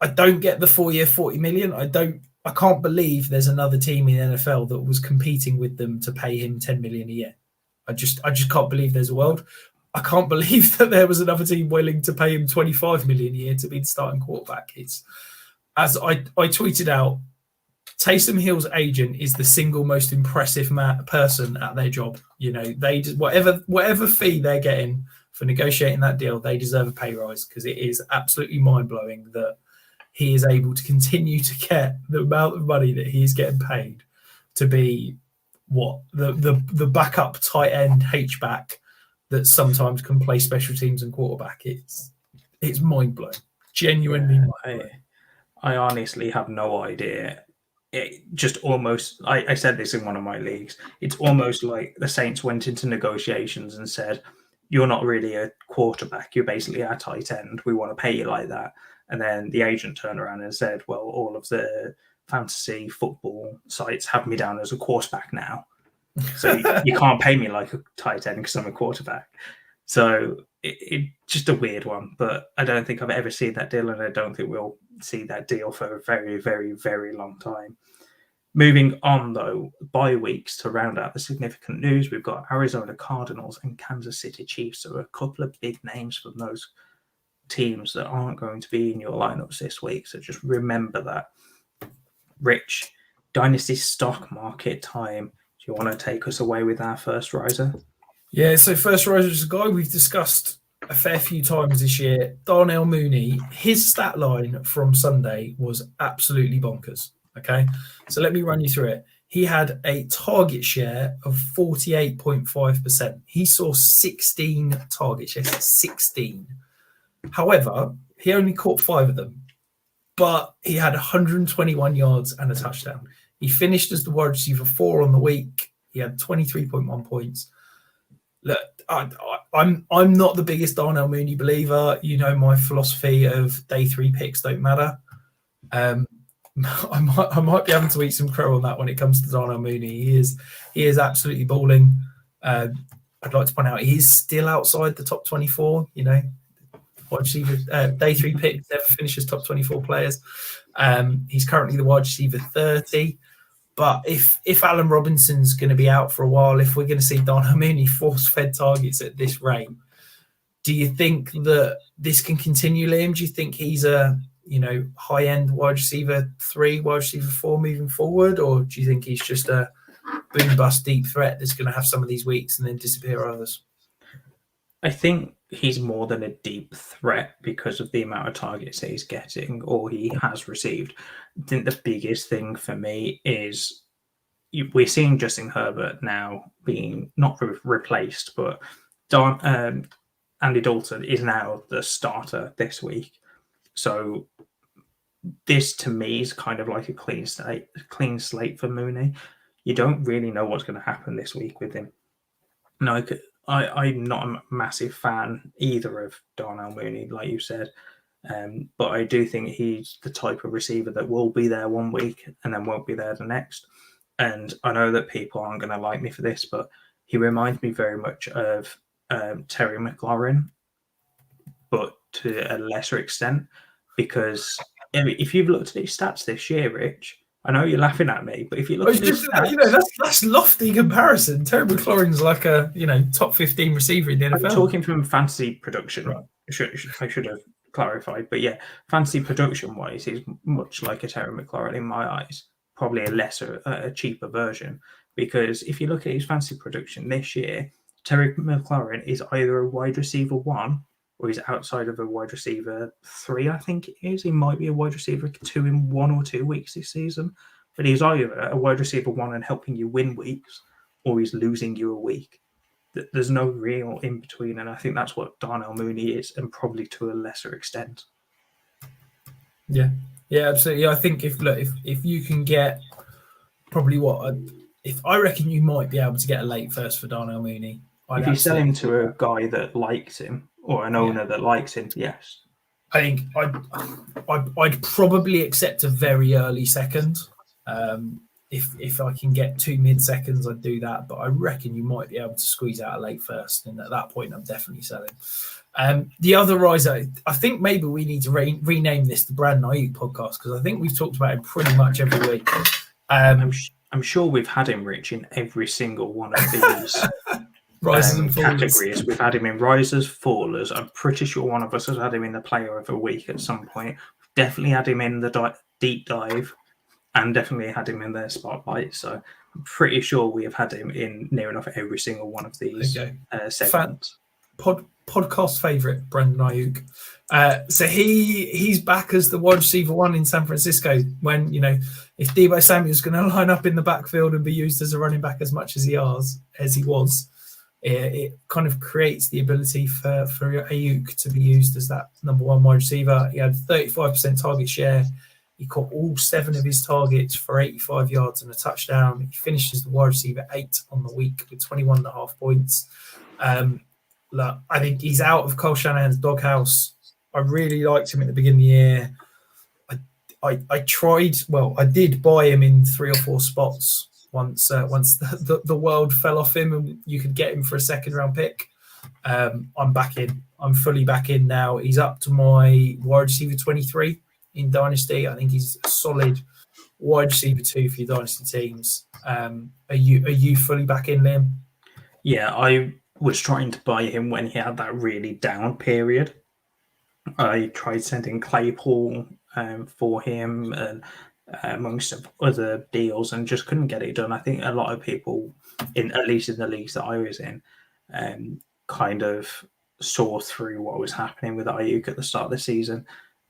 S1: I don't get the 4-year, $40 million. I can't believe there's another team in the NFL that was competing with them to pay him $10 million a year. I just can't believe there's a world. I can't believe that there was another team willing to pay him $25 million a year to be the starting quarterback. It's, as I tweeted out, Taysom Hill's agent is the single most impressive person at their job. They just, whatever fee they're getting for negotiating that deal, they deserve a pay rise, because it is absolutely mind-blowing that he is able to continue to get the amount of money that he's getting paid to be the backup tight end H-back that sometimes can play special teams and quarterback. It's mind-blowing, genuinely mind-blowing.
S2: I honestly have no idea. It just almost, I said this in one of my leagues, it's almost like the Saints went into negotiations and said, you're not really a quarterback, you're basically a tight end, we want to pay you like that. And then the agent turned around and said, well, all of the fantasy football sites have me down as a quarterback now. So you can't pay me like a tight end because I'm a quarterback. So it just a weird one, but I don't think I've ever seen that deal, and I don't think we'll see that deal for a very, very, very long time. Moving on, though, bye weeks to round out the significant news, we've got Arizona Cardinals and Kansas City Chiefs. So a couple of big names from those teams that aren't going to be in your lineups this week. So just remember that. Rich, Dynasty stock market time. Do you want to take us away with our first riser?
S1: Yeah, so first riser is a guy we've discussed a fair few times this year, Darnell Mooney. His stat line from Sunday was absolutely bonkers. Okay, so let me run you through it. He had a target share of 48.5%. He saw 16 targets, yes, 16. However, he only caught 5 of them, but he had 121 yards and a touchdown. He finished as the wide receiver 4 on the week. He had 23.1 points. Look, I'm not the biggest Darnell Mooney believer. You know my philosophy of day 3 picks don't matter. I might be having to eat some crow on that when it comes to Darnell Mooney. He is absolutely balling. I'd like to point out he's still outside the top 24. Wide receiver day 3 pick never finishes top 24 players. He's currently the wide receiver 30. But if Allen Robinson's going to be out for a while, if we're going to see Darnell Mooney force-fed targets at this rate, do you think that this can continue, Liam? Do you think he's a high-end wide receiver 3, wide receiver 4 moving forward, or do you think he's just a boom-bust deep threat that's going to have some of these weeks and then disappear others?
S2: I think he's more than a deep threat because of the amount of targets that he's getting or he has received. I think the biggest thing for me is we're seeing Justin Herbert now being not replaced, but Andy Dalton is now the starter this week. So this to me is kind of like a clean slate for Mooney. You don't really know what's going to happen this week with him. No, I'm not a massive fan either of Darnell Mooney, like you said. But I do think he's the type of receiver that will be there one week and then won't be there the next. And I know that people aren't going to like me for this, but he reminds me very much of Terry McLaurin, but to a lesser extent, because if you've looked at his stats this year, Rich, I know you're laughing at me, but if you look at his
S1: stats, that's lofty comparison. Terry McLaurin's like a top 15 receiver in the NFL.
S2: I'm talking from fantasy production. Right. I should have clarified, but yeah, fantasy production wise, he's much like a Terry McLaurin in my eyes. Probably a cheaper version, because if you look at his fantasy production this year, Terry McLaurin is either a wide receiver 1 or he's outside of a wide receiver 3, I think it is. He might be a wide receiver 2 in 1 or 2 weeks this season, but he's either a wide receiver 1 and helping you win weeks, or he's losing you a week. There's no real in between, and I think that's what Darnell Mooney is, and probably to a lesser extent.
S1: Yeah, absolutely. I think if you can get probably I reckon you might be able to get a late first for Darnell Mooney.
S2: If you sell him to a guy that likes him or an owner that likes him, yes.
S1: I think I'd probably accept a very early second. If I can get 2 mid-seconds, I'd do that. But I reckon you might be able to squeeze out a late first. And at that point, I'm definitely selling. The other riser, I think maybe we need to rename this the Brandon Ayuk podcast, because I think we've talked about him pretty much every week.
S2: I'm sure we've had him, Rich, in every single one of these
S1: risers and
S2: categories. We've had him in risers, fallers. I'm pretty sure one of us has had him in the player of the week at some point. We've definitely had him in the deep dive, and definitely had him in the spotlight. So I'm pretty sure we have had him in near enough every single one of these segments.
S1: Podcast favorite, Brandon Ayuk. So he's back as the wide receiver 1 in San Francisco. When if Deebo Samuel's going to line up in the backfield and be used as a running back as much as he was, it kind of creates the ability for Ayuk to be used as that number 1 wide receiver. He had 35% target share. He caught all 7 of his targets for 85 yards and a touchdown. He finishes the wide receiver 8 on the week with 21.5 points. Look, I think he's out of Kyle Shanahan's doghouse. I really liked him at the beginning of the year. I did buy him in 3 or 4 spots once the world fell off him and you could get him for a 2nd-round pick. I'm back in. I'm fully back in now. He's up to my wide receiver 23 in Dynasty. I think he's a solid wide receiver 2 for your Dynasty teams. Are you fully back in, Liam?
S2: Yeah, I was trying to buy him when he had that really down period. I tried sending Claypool for him and amongst other deals, and just couldn't get it done. I think a lot of people, at least in the leagues that I was in, kind of saw through what was happening with Ayuk at the start of the season.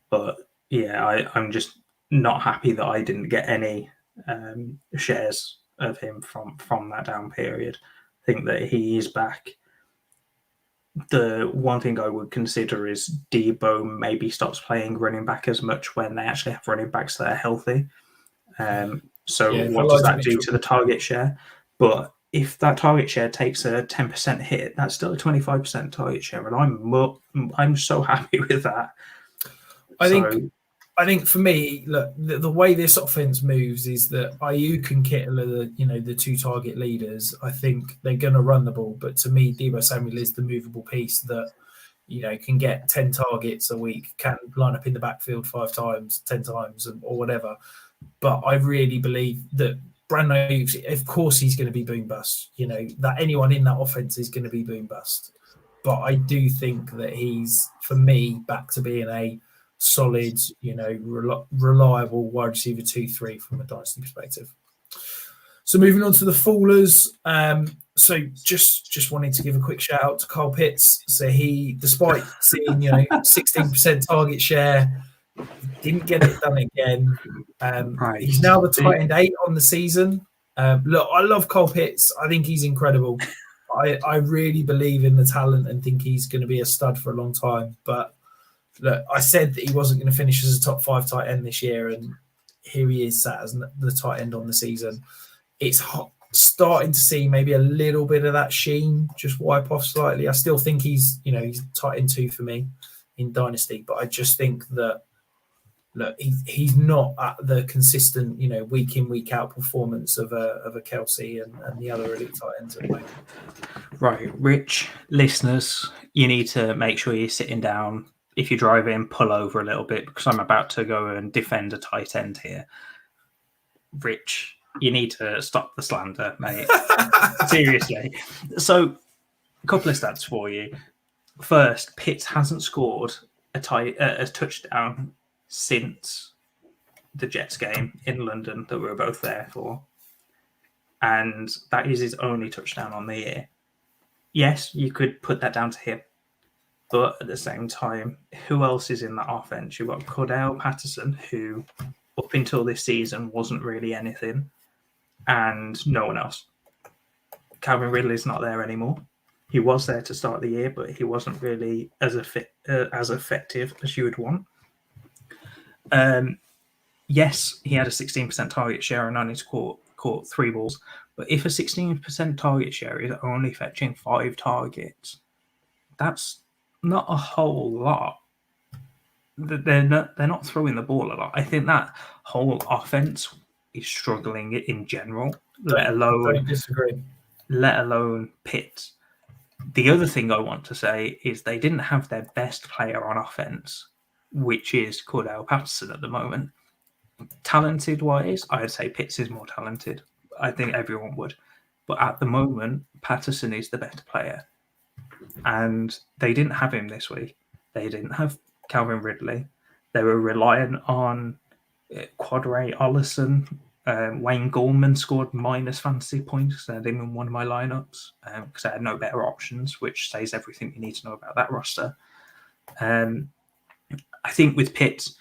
S2: But yeah, I'm just not happy that I didn't get any shares of him from that down period. I think that he is back. The one thing I would consider is Deebo maybe stops playing running back as much when they actually have running backs that are healthy. What does that do to the target share? But if that target share takes a 10% hit, that's still a 25% target share, and I'm so happy with that.
S1: I think for me, look, the way this offense moves is that Ayuk and Kittle are the 2 target leaders. I think they're going to run the ball, but to me, Deebo Samuel is the movable piece that can get 10 targets a week, can line up in the backfield 5 times, 10 times, or whatever. But I really believe that Brandon Ayuk, of course, he's going to be boom bust. That anyone in that offense is going to be boom bust. But I do think that he's, for me, back to being a solid, reliable wide receiver 2-3 from a Dynasty perspective. So moving on to the fallers. So just wanted to give a quick shout out to Kyle Pitts. So he, despite seeing 16% target share, didn't get it done again. Right. He's now the tight end 8 on the season. Look, I love Kyle Pitts. I think he's incredible. I really believe in the talent and think he's going to be a stud for a long time. But look, I said that he wasn't going to finish as a top 5 tight end this year, and here he is sat as the tight end on the season. It's starting to see maybe a little bit of that sheen just wipe off slightly. I still think he's tight end 2 for me in Dynasty, but I just think that he's not at the consistent week in week out performance of a Kelsey and the other elite tight ends at the moment.
S2: Right, Rich, listeners, you need to make sure you're sitting down. If you're driving, pull over a little bit because I'm about to go and defend a tight end here. Rich, you need to stop the slander, mate. Seriously. So, a couple of stats for you. First, Pitts hasn't scored a touchdown since the Jets game in London that we were both there for. And that is his only touchdown on the year. Yes, you could put that down to him. But at the same time, who else is in that offense? You've got Cordell Patterson, who up until this season wasn't really anything, and no one else. Calvin Ridley's not there anymore. He was there to start the year, but he wasn't really as effective as you would want. Yes, he had a 16% target share and only caught 3 balls. But if a 16% target share is only fetching 5 targets, that's not a whole lot. They're not throwing the ball a lot. I think that whole offense is struggling in general, let alone Pitts. The other thing I want to say is they didn't have their best player on offense, which is Cordell Patterson at the moment. Talented-wise, I'd say Pitts is more talented. I think everyone would. But at the moment, Patterson is the better player. And they didn't have him this week. They didn't have Calvin Ridley. They were reliant on Quadray Ollison. Wayne Gallman scored minus fantasy points. I had him in one of my lineups because I had no better options, which says everything you need to know about that roster. I think with Pitts,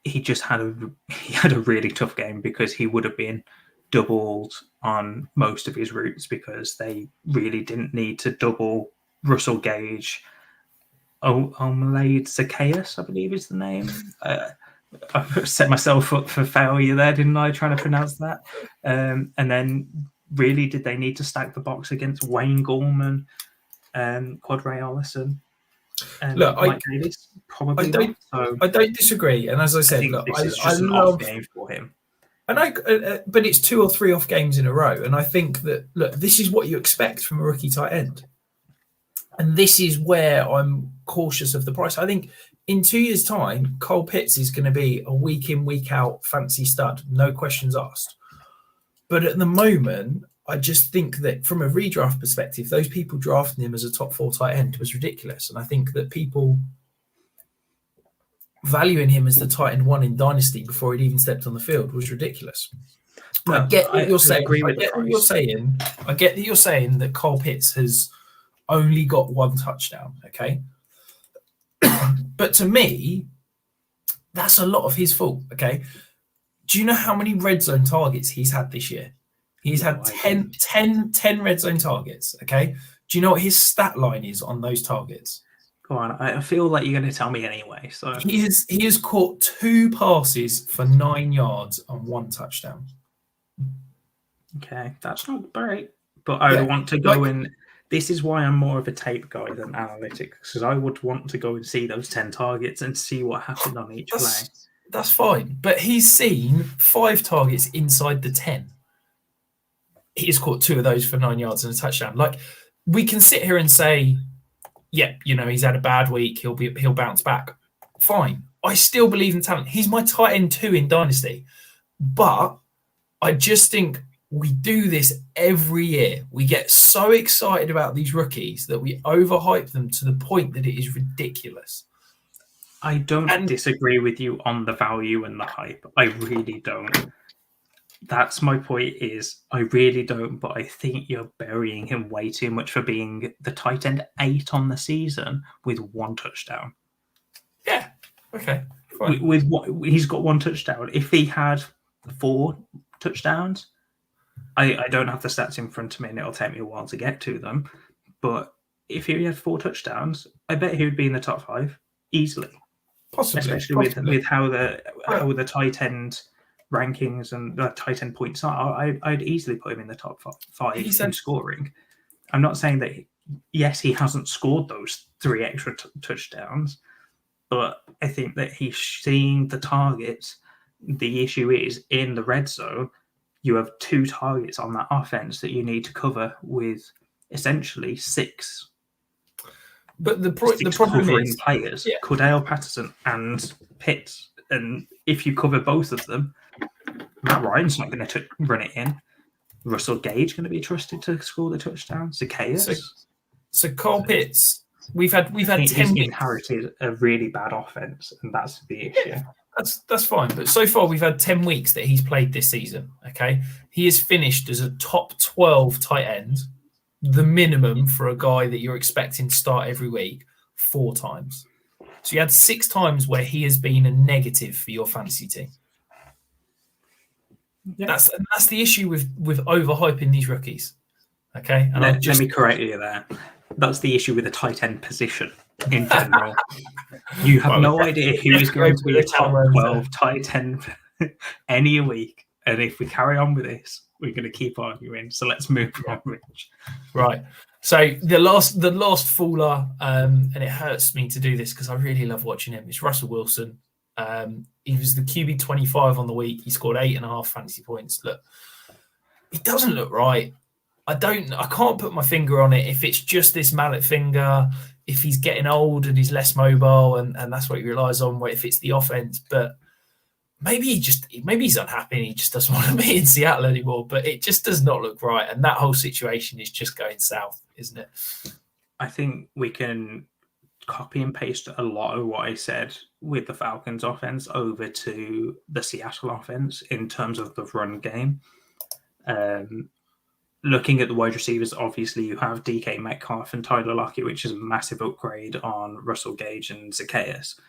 S2: he had a really tough game because he would have been doubled on most of his routes because they really didn't need to double Russell Gage. Omelade Zacchaeus, I believe is the name. I set myself up for failure there, didn't I, trying to pronounce that? And then really did they need to stack the box against Wayne Gallman, Quadray Ollison?
S1: Look,
S2: Mike Davis, probably
S1: I don't disagree. And as I said,
S2: I love game for him.
S1: But it's 2 or 3 off games in a row. And I think that, look, this is what you expect from a rookie tight end. And this is where I'm cautious of the price. I think in 2 years' time, Cole Pitts is going to be a week in, week out fancy stud. No questions asked. But at the moment, I just think that from a redraft perspective, those people drafting him as a top 4 tight end was ridiculous. And I think that people valuing him as the tight end 1 in Dynasty before he'd even stepped on the field was ridiculous. I get what you're saying. I get that you're saying that Cole Pitts has only got 1 touchdown, okay? But to me, that's a lot of his fault, okay? Do you know how many red zone targets he's had this year? He's had 10 red zone targets, okay? Do you know what his stat line is on those targets?
S2: Go on, I feel like you're going to tell me anyway. So
S1: he has caught 2 passes for 9 yards and 1 touchdown.
S2: Okay, that's not great. But I would want to go in. This is why I'm more of a tape guy than analytics, because I would want to go and see those 10 targets and see what happened on each play.
S1: That's fine. But he's seen 5 targets inside the 10. He's caught 2 of those for 9 yards and a touchdown. Like, we can sit here and say, yeah, he's had a bad week. He'll bounce back. Fine. I still believe in talent. He's my tight end 2 in Dynasty. But I just think we do this every year. We get so excited about these rookies that we overhype them to the point that it is ridiculous.
S2: I don't disagree with you on the value and the hype. I really don't. That's my point is I really don't, but I think you're burying him way too much for being the tight end 8 on the season with 1 touchdown.
S1: Yeah. Okay. Fine.
S2: With what he's got 1 touchdown. If he had 4 touchdowns, I don't have the stats in front of me and it'll take me a while to get to them. But if he had 4 touchdowns, I bet he would be in the top 5 easily.
S1: Possibly.
S2: Especially with how the tight end rankings and the tight end points are. I'd easily put him in the top 5 in scoring. I'm not saying that, yes, he hasn't scored those 3 extra touchdowns, but I think that he's seeing the targets. The issue is in the red zone, you have 2 targets on that offense that you need to cover with essentially 6.
S1: But the problem is
S2: players, Cordell Patterson and Pitts. And if you cover both of them, Matt Ryan's not going to run it in. Russell Gage going to be trusted to score the touchdown. Zacchaeus.
S1: So Carl Pitts, we've had 10
S2: He's inherited a really bad offense, and that's the issue.
S1: That's fine, but so far we've had 10 weeks that he's played this season. Okay, he has finished as a top 12 tight end, the minimum for a guy that you're expecting to start every week, 4 times. So you had 6 times where he has been a negative for your fantasy team. Yeah. That's the issue with overhyping these rookies. Okay, and
S2: let me correct you there. That's the issue with the tight end position in general. You have no idea who is going to be a top 12 tight end any week, and if we carry on with this, we're going to keep arguing. So let's move on, Rich.
S1: Right. So the last faller, and it hurts me to do this because I really love watching him. It's Russell Wilson. He was the QB 25 on the week. He scored 8.5 fantasy points. Look, it doesn't look right. I can't put my finger on it. If it's just this mallet finger, if he's getting old and he's less mobile, and that's what he relies on. If it's the offense, but maybe he's unhappy and he just doesn't want to be in Seattle anymore. But it just does not look right, and that whole situation is just going south, isn't it?
S2: I think we can copy and paste a lot of what I said with the Falcons offense over to the Seattle offense in terms of the run game. Looking at the wide receivers, obviously you have DK Metcalf and Tyler Lockett, which is a massive upgrade on Russell Gage and Zacchaeus.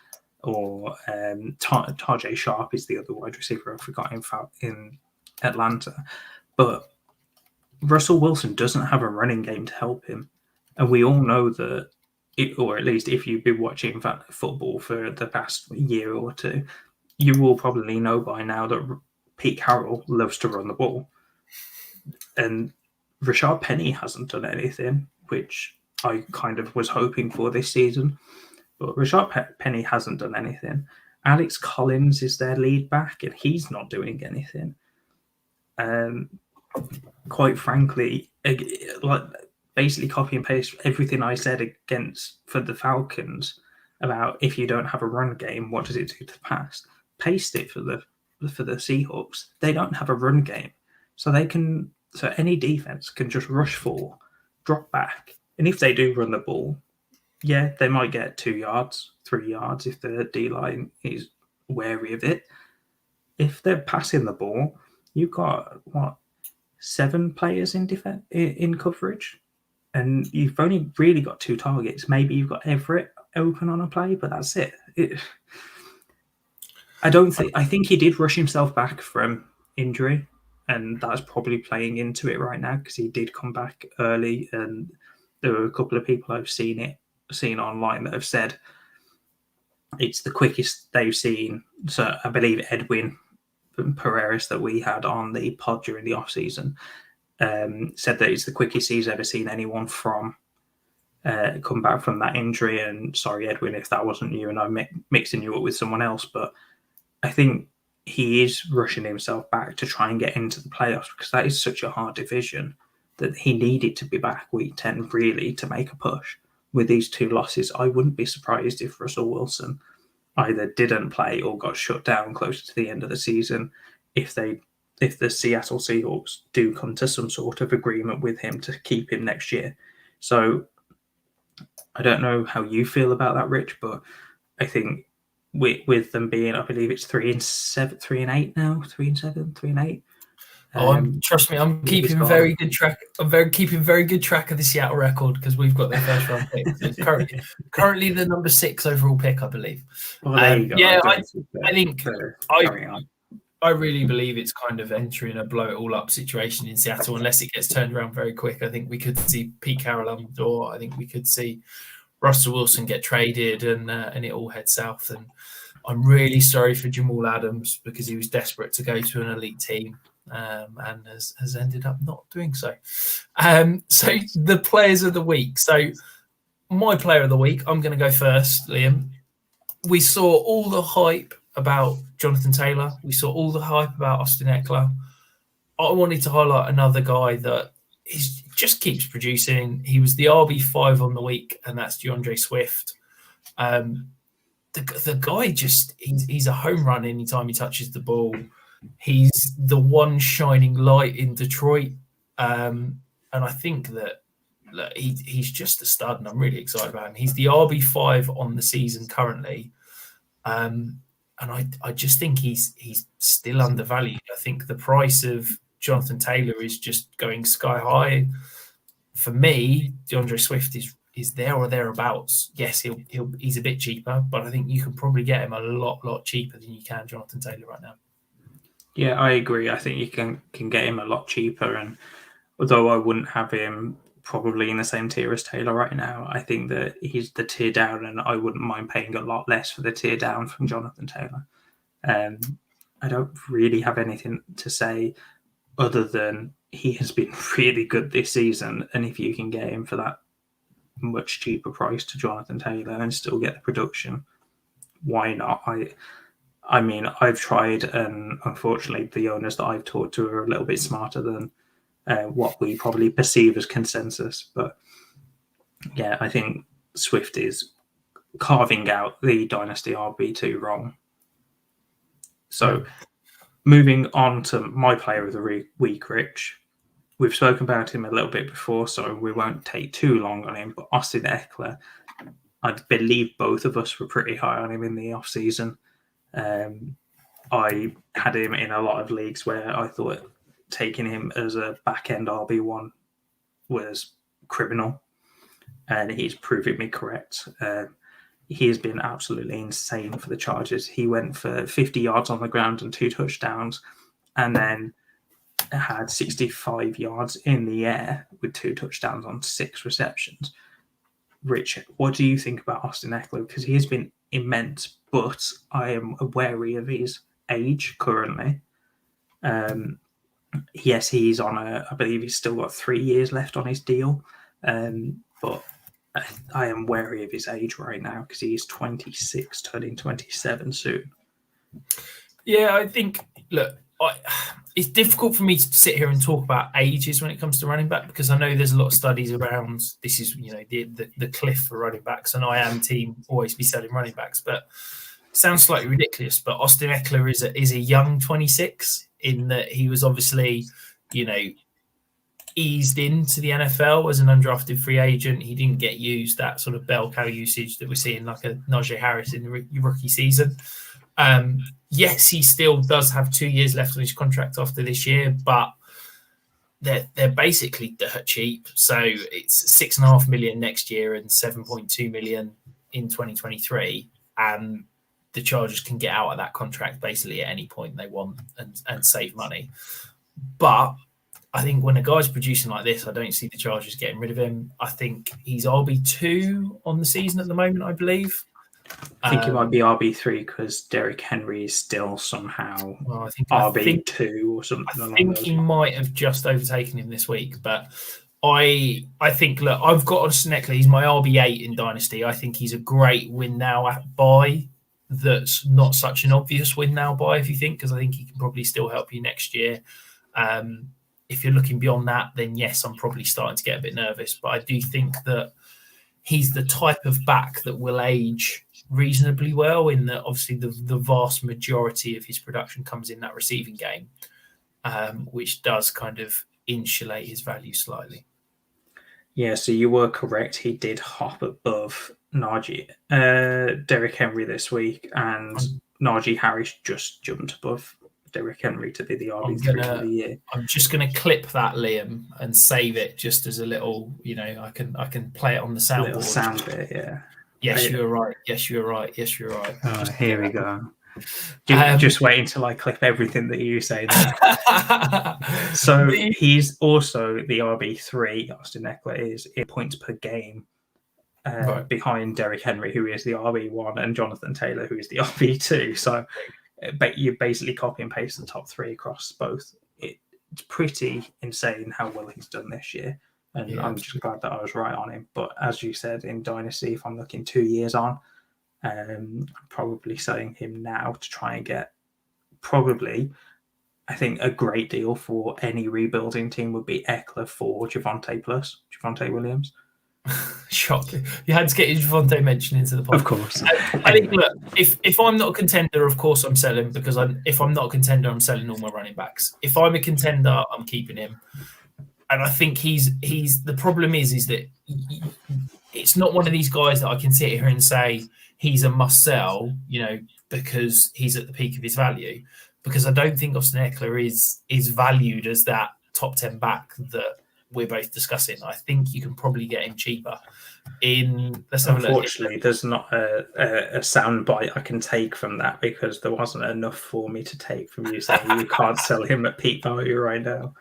S2: Or Tajay Sharp is the other wide receiver I forgot in Atlanta. But Russell Wilson doesn't have a running game to help him. And we all know that, or at least if you've been watching football for the past year or two, you will probably know by now that Pete Carroll loves to run the ball. And Rashad Penny hasn't done anything, which I kind of was hoping for this season. But Rashad Penny hasn't done anything. Alex Collins is their lead back, and he's not doing anything. Quite frankly, basically copy and paste everything I said for the Falcons about if you don't have a run game, what does it do to pass? Paste it for the Seahawks. They don't have a run game, so any defense can just rush 4, drop back, and if they do run the ball, yeah, they might get 2 yards, 3 yards if the D-line is wary of it. If they're passing the ball, you've got 7 players in coverage, and you've only really got 2 targets. Maybe you've got Everett open on a play, but that's it. I think he did rush himself back from injury, and that's probably playing into it right now because he did come back early, and there were a couple of people I've seen online that have said it's the quickest they've seen. So I believe Edwin Pereira that we had on the pod during the off season said that it's the quickest he's ever seen anyone from come back from that injury. And sorry, Edwin, if that wasn't you and I'm mixing you up with someone else, but I think he is rushing himself back to try and get into the playoffs because that is such a hard division that he needed to be back week 10 really to make a push. With these 2 losses, I wouldn't be surprised if Russell Wilson either didn't play or got shut down closer to the end of the season if the Seattle Seahawks do come to some sort of agreement with him to keep him next year. So I don't know how you feel about that, Rich, but I think with them being, I believe it's 3-8 now, 3-7, 3-8.
S1: Trust me, I'm keeping very good track. Keeping very good track of the Seattle record because we've got their first round pick. It's currently the number 6 overall pick, I believe.
S2: Well, there you go.
S1: Yeah, I think I really believe it's kind of entering a blow it all up situation in Seattle unless it gets turned around very quick. I think we could see Pete Carroll on the door. I think we could see Russell Wilson get traded and it all head south. And I'm really sorry for Jamal Adams because he was desperate to go to an elite team. And has ended up not doing so. So the players of the week. So my player of the week, I'm going to go first, Liam. We saw all the hype about Jonathan Taylor. We saw all the hype about Austin Eckler. I wanted to highlight another guy that just keeps producing. He was the RB5 on the week, and that's DeAndre Swift. The guy he's a home run anytime he touches the ball. He's the one shining light in Detroit, and I think that look, he's just a stud, and I'm really excited about him. He's the RB5 on the season currently, and I just think he's still undervalued. I think the price of Jonathan Taylor is just going sky high. For me, DeAndre Swift is there or thereabouts. Yes, he's a bit cheaper, but I think you can probably get him a lot cheaper than you can Jonathan Taylor right now.
S2: Yeah, I agree. I think you can get him a lot cheaper, and although I wouldn't have him probably in the same tier as Taylor right now, I think that he's the tier down, and I wouldn't mind paying a lot less for the tier down from Jonathan Taylor. I don't really have anything to say other than he has been really good this season, and if you can get him for that much cheaper price to Jonathan Taylor and still get the production, why not? I mean, I've tried, and unfortunately, the owners that I've talked to are a little bit smarter than what we probably perceive as consensus. But yeah, I think Swift is carving out the Dynasty RB2 wrong. So moving on to my player of the week, Rich. We've spoken about him a little bit before, so we won't take too long on him. But Austin Ekeler, I believe both of us were pretty high on him in the off-season. I had him in a lot of leagues where I thought taking him as a back-end RB1 was criminal, and he's proving me correct. He has been absolutely insane for the Chargers. He went for 50 yards on the ground and 2 touchdowns, and then had 65 yards in the air with 2 touchdowns on 6 receptions. Rich, what do you think about Austin Ekeler? Because he has been immense, but I am wary of his age currently. Yes, he's on I believe he's still got 3 years left on his deal, but I am wary of his age right now because he's 26, turning 27 soon.
S1: Yeah, I think, look, it's difficult for me to sit here and talk about ages when it comes to running back, because I know there's a lot of studies around this is, the cliff for running backs, and I am team always be selling running backs, but it sounds slightly ridiculous. But Austin Ekeler is a young 26 in that he was obviously, eased into the NFL as an undrafted free agent. He didn't get used that sort of bell cow usage that we're seeing like a Najee Harris in the rookie season. Yes, he still does have 2 years left on his contract after this year, but they're basically dirt cheap. So it's $6.5 million next year and $7.2 million in 2023, and the Chargers can get out of that contract basically at any point they want and save money. But I think when a guy's producing like this, I don't see the Chargers getting rid of him. I think he's RB2 on the season at the moment, I believe.
S2: I think he might be RB3 because Derrick Henry is still somehow RB2 or something.
S1: I think he might have just overtaken him this week, but I think, look, I've got Austin Ekeler. He's my RB8 in Dynasty. I think he's a great win now buy. That's not such an obvious win now buy, if you think, because I think he can probably still help you next year. If you're looking beyond that, then yes, I'm probably starting to get a bit nervous. But I do think that he's the type of back that will age reasonably well, in that obviously the vast majority of his production comes in that receiving game, which does kind of insulate his value slightly.
S2: Yeah, so you were correct. He did hop above Derrick Henry this week, and Najee Harris just jumped above Derrick Henry to be the RB3 of the year.
S1: I'm just going to clip that, Liam, and save it just as a little, I can play it on the soundboard.
S2: Little sound bit, yeah.
S1: Yes, you're right. Yes, you're right. Yes, you're right.
S2: Oh, here we go. Just wait until I clip everything that you say there. So he's also the RB3. Austin Ekeler is in points per game behind Derrick Henry, who is the RB1, and Jonathan Taylor, who is the RB2. So you basically copy and paste the top 3 across both. It's pretty insane how well he's done this year. And I'm just glad that I was right on him. But as you said, in Dynasty, if I'm looking 2 years on, I'm probably selling him now to try and get probably, I think, a great deal for any rebuilding team would be Ekeler for Javonte Williams.
S1: shock. You had to get your Javonte mention into the pod.
S2: Of course.
S1: I think, look, if I'm not a contender, of course I'm selling, because if I'm not a contender, I'm selling all my running backs. If I'm a contender, I'm keeping him. And I think he's the problem is that it's not one of these guys that I can sit here and say he's a must sell, because he's at the peak of his value. Because I don't think Austin Eckler is valued as that top 10 back that we're both discussing. I think you can probably get him cheaper.
S2: Unfortunately, there's not a sound bite I can take from that, because there wasn't enough for me to take from you saying you can't sell him at peak value right now.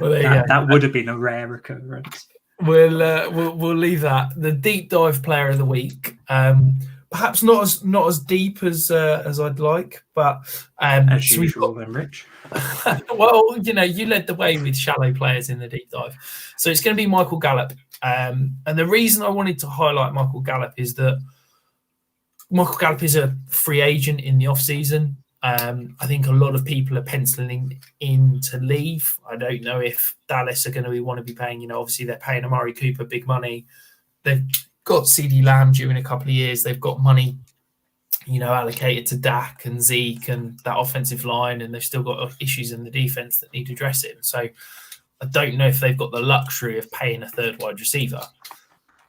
S2: Well, that would have been a rare occurrence.
S1: We'll leave that. The deep dive player of the week, perhaps not as deep as I'd like, but
S2: as usual, then Rich.
S1: Well, you led the way with shallow players in the deep dive, so it's going to be Michael Gallup. And the reason I wanted to highlight Michael Gallup is that Michael Gallup is a free agent in the offseason. I think a lot of people are penciling in to leave. I don't know if Dallas are going to want to be paying, obviously they're paying Amari Cooper big money. They've got CeeDee Lamb due in a couple of years. They've got money, allocated to Dak and Zeke and that offensive line, and they've still got issues in the defense that need addressing. So I don't know if they've got the luxury of paying a third wide receiver.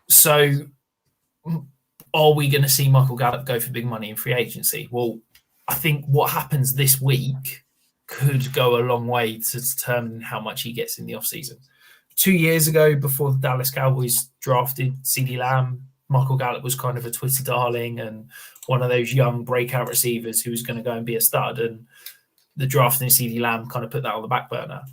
S1: So are we going to see Michael Gallup go for big money in free agency? Well, I think what happens this week could go a long way to determine how much he gets in the offseason. 2 years ago, before the Dallas Cowboys drafted CeeDee Lamb, Michael Gallup was kind of a Twitter darling and one of those young breakout receivers who was going to go and be a stud. And the drafting CeeDee Lamb kind of put that on the back burner.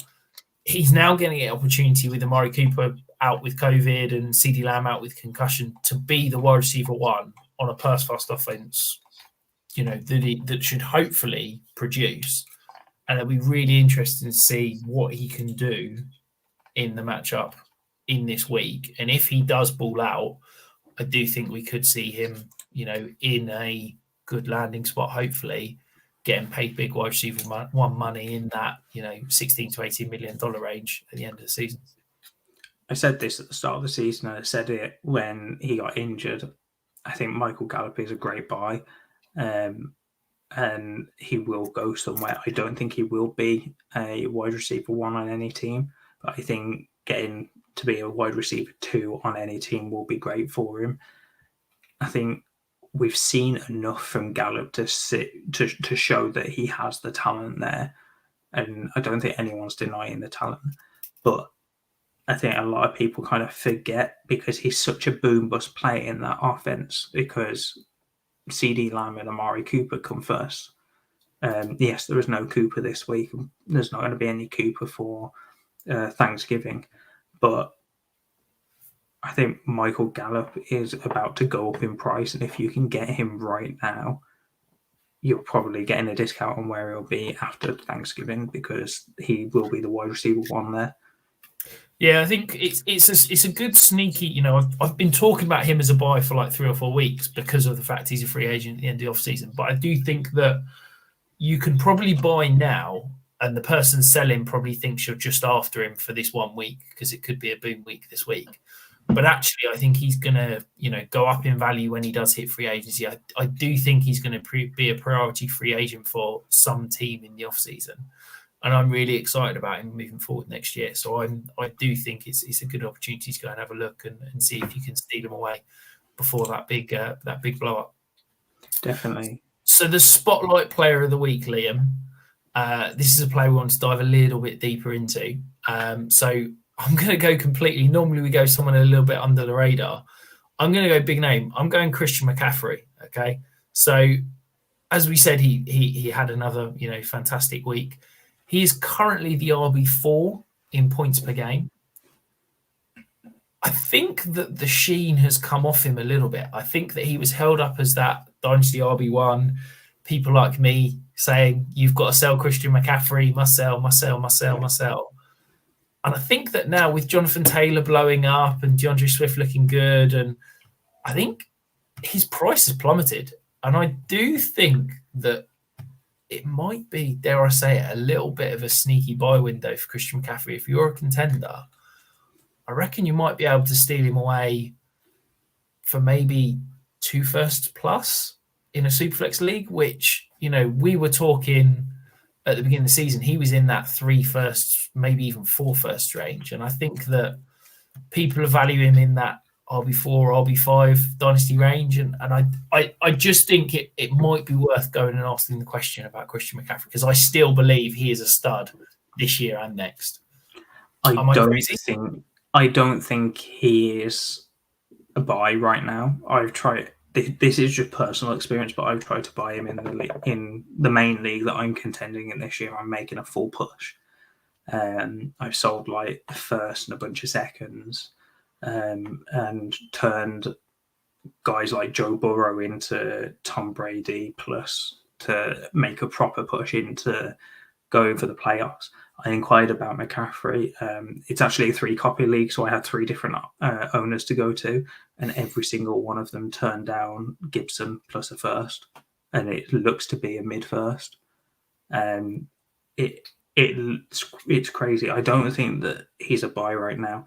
S1: He's now getting an opportunity with Amari Cooper out with COVID and CeeDee Lamb out with concussion to be the wide receiver one on a pass-fast offense, that should hopefully produce. And it'll be really interesting to see what he can do in the matchup in this week. And if he does ball out, I do think we could see him, in a good landing spot, hopefully, getting paid big wide receiver one money in that, $16 to $18 million range at the end of the season.
S2: I said this at the start of the season, and I said it when he got injured. I think Michael Gallup is a great buy, and he will go somewhere. I don't think he will be a wide receiver one on any team, but I think getting to be a wide receiver two on any team will be great for him. I think we've seen enough from Gallup to show that he has the talent there. And I don't think anyone's denying the talent. But I think a lot of people kind of forget, because he's such a boom-bust player in that offense, because CeeDee Lamb and Amari Cooper come first. Yes, there is no Cooper this week. There's not going to be any Cooper for Thanksgiving. But I think Michael Gallup is about to go up in price, and if you can get him right now, you're probably getting a discount on where he'll be after Thanksgiving, because he will be the wide receiver one there.
S1: Yeah, I think it's a good sneaky. I've been talking about him as a buy for like 3 or 4 weeks because of the fact he's a free agent at the end of the offseason. But I do think that you can probably buy now, and the person selling probably thinks you're just after him for this 1 week, because it could be a boom week this week. But actually, I think he's going to, go up in value when he does hit free agency. I do think he's going to be a priority free agent for some team in the offseason. And I'm really excited about him moving forward next year. So I do think it's a good opportunity to go and have a look and see if you can steal him away before that big blow up.
S2: Definitely.
S1: So the spotlight player of the week, Liam. This is a player we want to dive a little bit deeper into. So I'm going to go completely. Normally we go someone a little bit under the radar. I'm going to go big name. I'm going Christian McCaffrey. Okay. So as we said, he had another, fantastic week. He is currently the RB4 in points per game. I think that the sheen has come off him a little bit. I think that he was held up as that Dynasty RB1. People like me saying, you've got to sell Christian McCaffrey, must sell, must sell, must sell, must sell. And I think that now with Jonathan Taylor blowing up and DeAndre Swift looking good, and I think his price has plummeted. And I do think that it might be, dare I say it, a little bit of a sneaky buy window for Christian McCaffrey. If you're a contender, I reckon you might be able to steal him away for maybe 2 firsts plus in a Superflex league, which, we were talking at the beginning of the season, he was in that 3 firsts, maybe even 4 firsts range. And I think that people are valuing him in that RB4, RB5 Dynasty range. And I just think it might be worth going and asking the question about Christian McCaffrey, because I still believe he is a stud this year and next.
S2: I don't think he is a buy right now. I've tried. This is just personal experience, but I've tried to buy him in the main league that I'm contending in this year. I'm making a full push. I've sold like a first and a bunch of seconds, and turned guys like Joe Burrow into Tom Brady plus to make a proper push into going for the playoffs. I inquired about McCaffrey. It's actually a 3-copy league, so I had 3 different owners to go to, and every single one of them turned down Gibson plus a first, and it looks to be a mid-first. It's crazy. I don't think that he's a buy right now.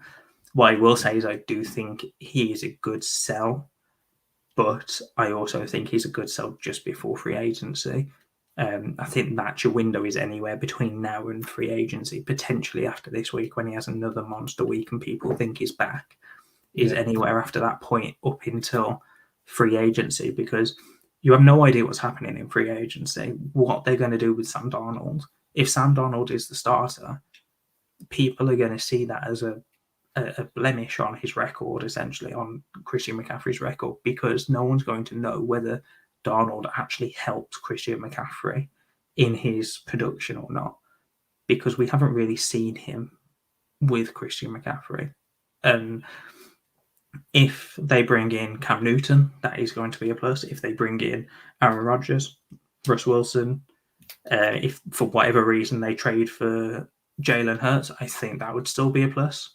S2: What I will say is I do think he is a good sell, but I also think he's a good sell just before free agency. I think that your window is anywhere between now and free agency, potentially after this week when he has another monster week and people think he's back, is anywhere after that point up until free agency, because you have no idea what's happening in free agency, what they're going to do with Sam Darnold. If Sam Darnold is the starter, people are going to see that as a blemish on his record, essentially, on Christian McCaffrey's record, because no one's going to know whether Darnold actually helped Christian McCaffrey in his production or not, because we haven't really seen him with Christian McCaffrey. And if they bring in Cam Newton, that is going to be a plus. If they bring in Aaron Rodgers, Russ Wilson, if for whatever reason they trade for Jalen Hurts, I think that would still be a plus.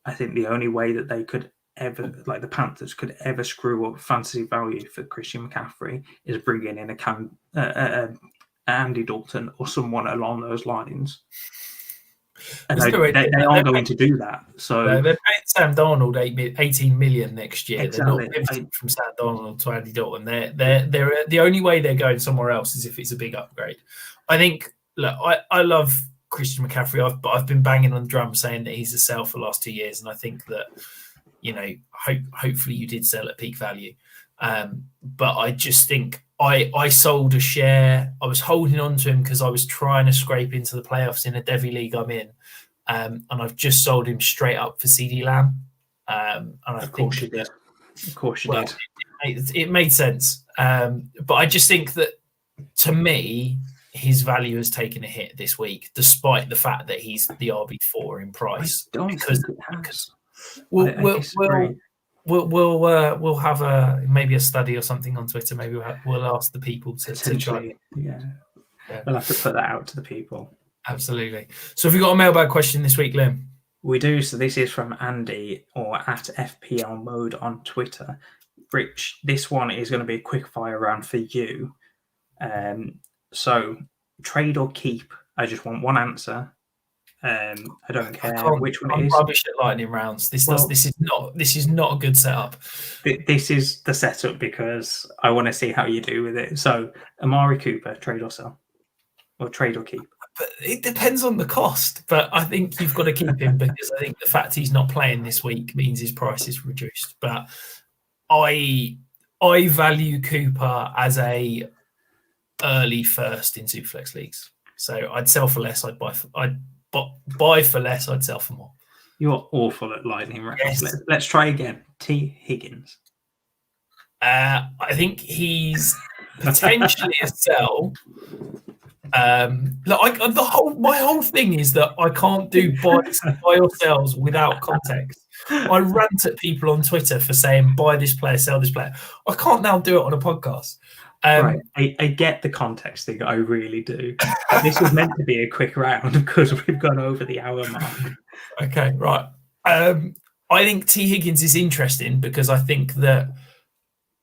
S2: I think the only way that they could ever, like the Panthers, could ever screw up fantasy value for Christian McCaffrey is bringing in a Andy Dalton or someone along those lines. And they aren't going to do that. So
S1: they're paying Sam Darnold 18 million next year.
S2: Exactly.
S1: They're not pivoting from Sam Darnold to Andy Dalton. They're the only way they're going somewhere else is if it's a big upgrade. I think. Look, I love Christian McCaffrey. I've been banging on the drum saying that he's a sell for the last 2 years, and I think that hopefully you did sell at peak value. But I just think I sold a share. I was holding on to him because I was trying to scrape into the playoffs in a Devy league I'm in. And I've just sold him straight up for CD Lamb. And
S2: of course you did.
S1: It made sense. But I just think that, to me, his value has taken a hit this week, despite the fact that he's the RB4 in price.
S2: I don't think it has.
S1: We'll have maybe a study or something on Twitter. Maybe we'll ask the people to try.
S2: Yeah. We'll have to put that out to the people.
S1: Absolutely. So have you got a mailbag question this week, Liam?
S2: We do. So this is from Andy, or at FPL Mode on Twitter. Rich, this one is going to be a quick fire round for you. So trade or keep? I just want one answer. I don't care which one it is.
S1: Rubbish at lightning rounds. This is not a good setup.
S2: This is the setup because I want to see how you do with it. So Amari Cooper, trade or sell, or trade or keep?
S1: But it depends on the cost. But I think you've got to keep him because I think the fact he's not playing this week means his price is reduced. But I value Cooper as a early first in Superflex leagues. So I'd sell for less. I'd buy for less. I'd sell for more.
S2: You're awful at lightning rounds. Yes. Let's try again. T. Higgins.
S1: I think he's potentially a sell. My whole thing is that I can't do buy or sells without context. I rant at people on Twitter for saying buy this player, sell this player. I can't now do it on a podcast.
S2: Right. I get the context thing. I really do. This was meant to be a quick round because we've gone over the hour mark.
S1: Okay, right. I think T. Higgins is interesting because I think that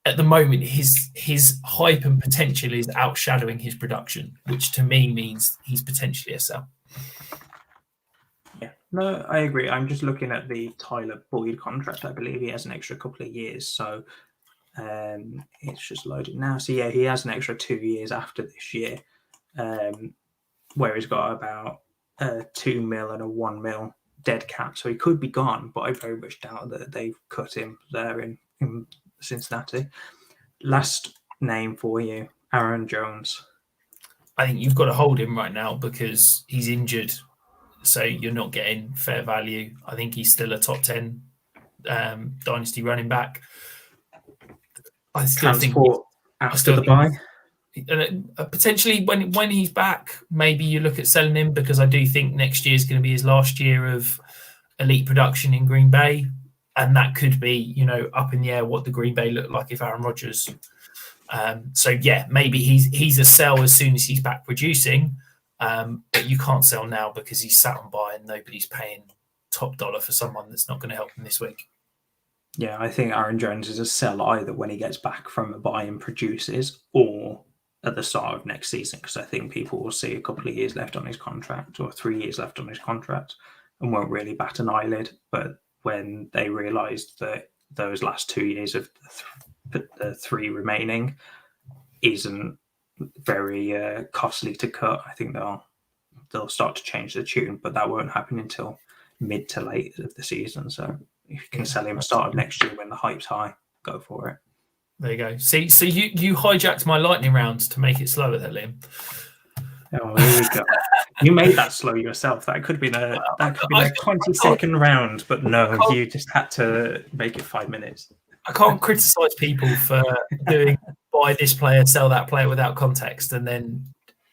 S1: at the moment his hype and potential is outshadowing his production, which to me means he's potentially a sell.
S2: Yeah, No, I agree. I'm just looking at the Tyler Boyd contract. I believe he has an extra couple of years. So it's just loaded now. So yeah, he has an extra 2 years after this year, where he's got about a 2 mil and a 1 mil dead cap. So he could be gone, but I very much doubt that they've cut him there in Cincinnati. Last name for you, Aaron Jones.
S1: I think you've got to hold him right now because he's injured. So you're not getting fair value. I think he's still a top 10 Dynasty running back. I still
S2: Transport
S1: think
S2: after the bye.
S1: Potentially when he's back, maybe you look at selling him, because I do think next year is going to be his last year of elite production in Green Bay, and that could be, up in the air what the Green Bay look like if Aaron Rodgers. So yeah, maybe he's a sell as soon as he's back producing, but you can't sell now because he's sat on bye and nobody's paying top dollar for someone that's not going to help him this week.
S2: Yeah, I think Aaron Jones is a sell either when he gets back from a bye and produces, or at the start of next season, because I think people will see a couple of years left on his contract or 3 years left on his contract and won't really bat an eyelid. But when they realise that those last 2 years of the 3 remaining isn't very costly to cut, I think they'll start to change the tune, but that won't happen until mid to late of the season. So if you can sell him start of next year when the hype's high, go for it.
S1: There you go. See, so you hijacked my lightning rounds to make it slower there, Liam.
S2: Oh, here we go. You made that slow yourself. That could be a 20-second round, but no, you just had to make it 5 minutes.
S1: I can't criticize people for doing buy this player, sell that player without context, and then,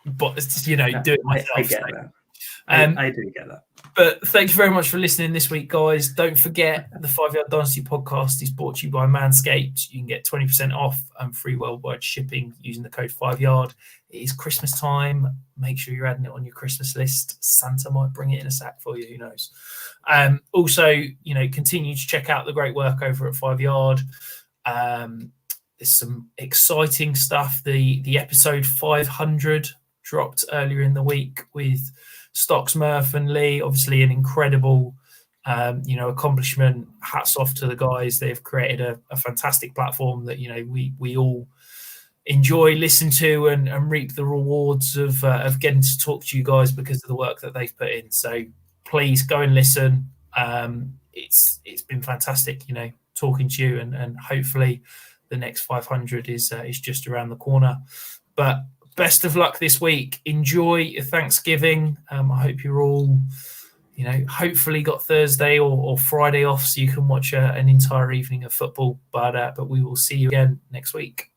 S1: do it myself.
S2: I get that. I do get that.
S1: But thank you very much for listening this week, guys. Don't forget, the 5 Yard Dynasty podcast is brought to you by Manscaped. You can get 20% off and free worldwide shipping using the code 5Yard. It is Christmas time. Make sure you're adding it on your Christmas list. Santa might bring it in a sack for you. Who knows? Also, continue to check out the great work over at 5 Yard. There's some exciting stuff. The episode 500 dropped earlier in the week with Stocks, Murph and Lee. Obviously an incredible accomplishment. Hats off to the guys. They've created a fantastic platform that we all enjoy, listen to, and reap the rewards of getting to talk to you guys because of the work that they've put in. So please go and listen. It's been fantastic, talking to you, and hopefully the next 500 is just around the corner. But best of luck this week. Enjoy your Thanksgiving. I hope you're all, hopefully got Thursday or Friday off so you can watch an entire evening of football. But we will see you again next week.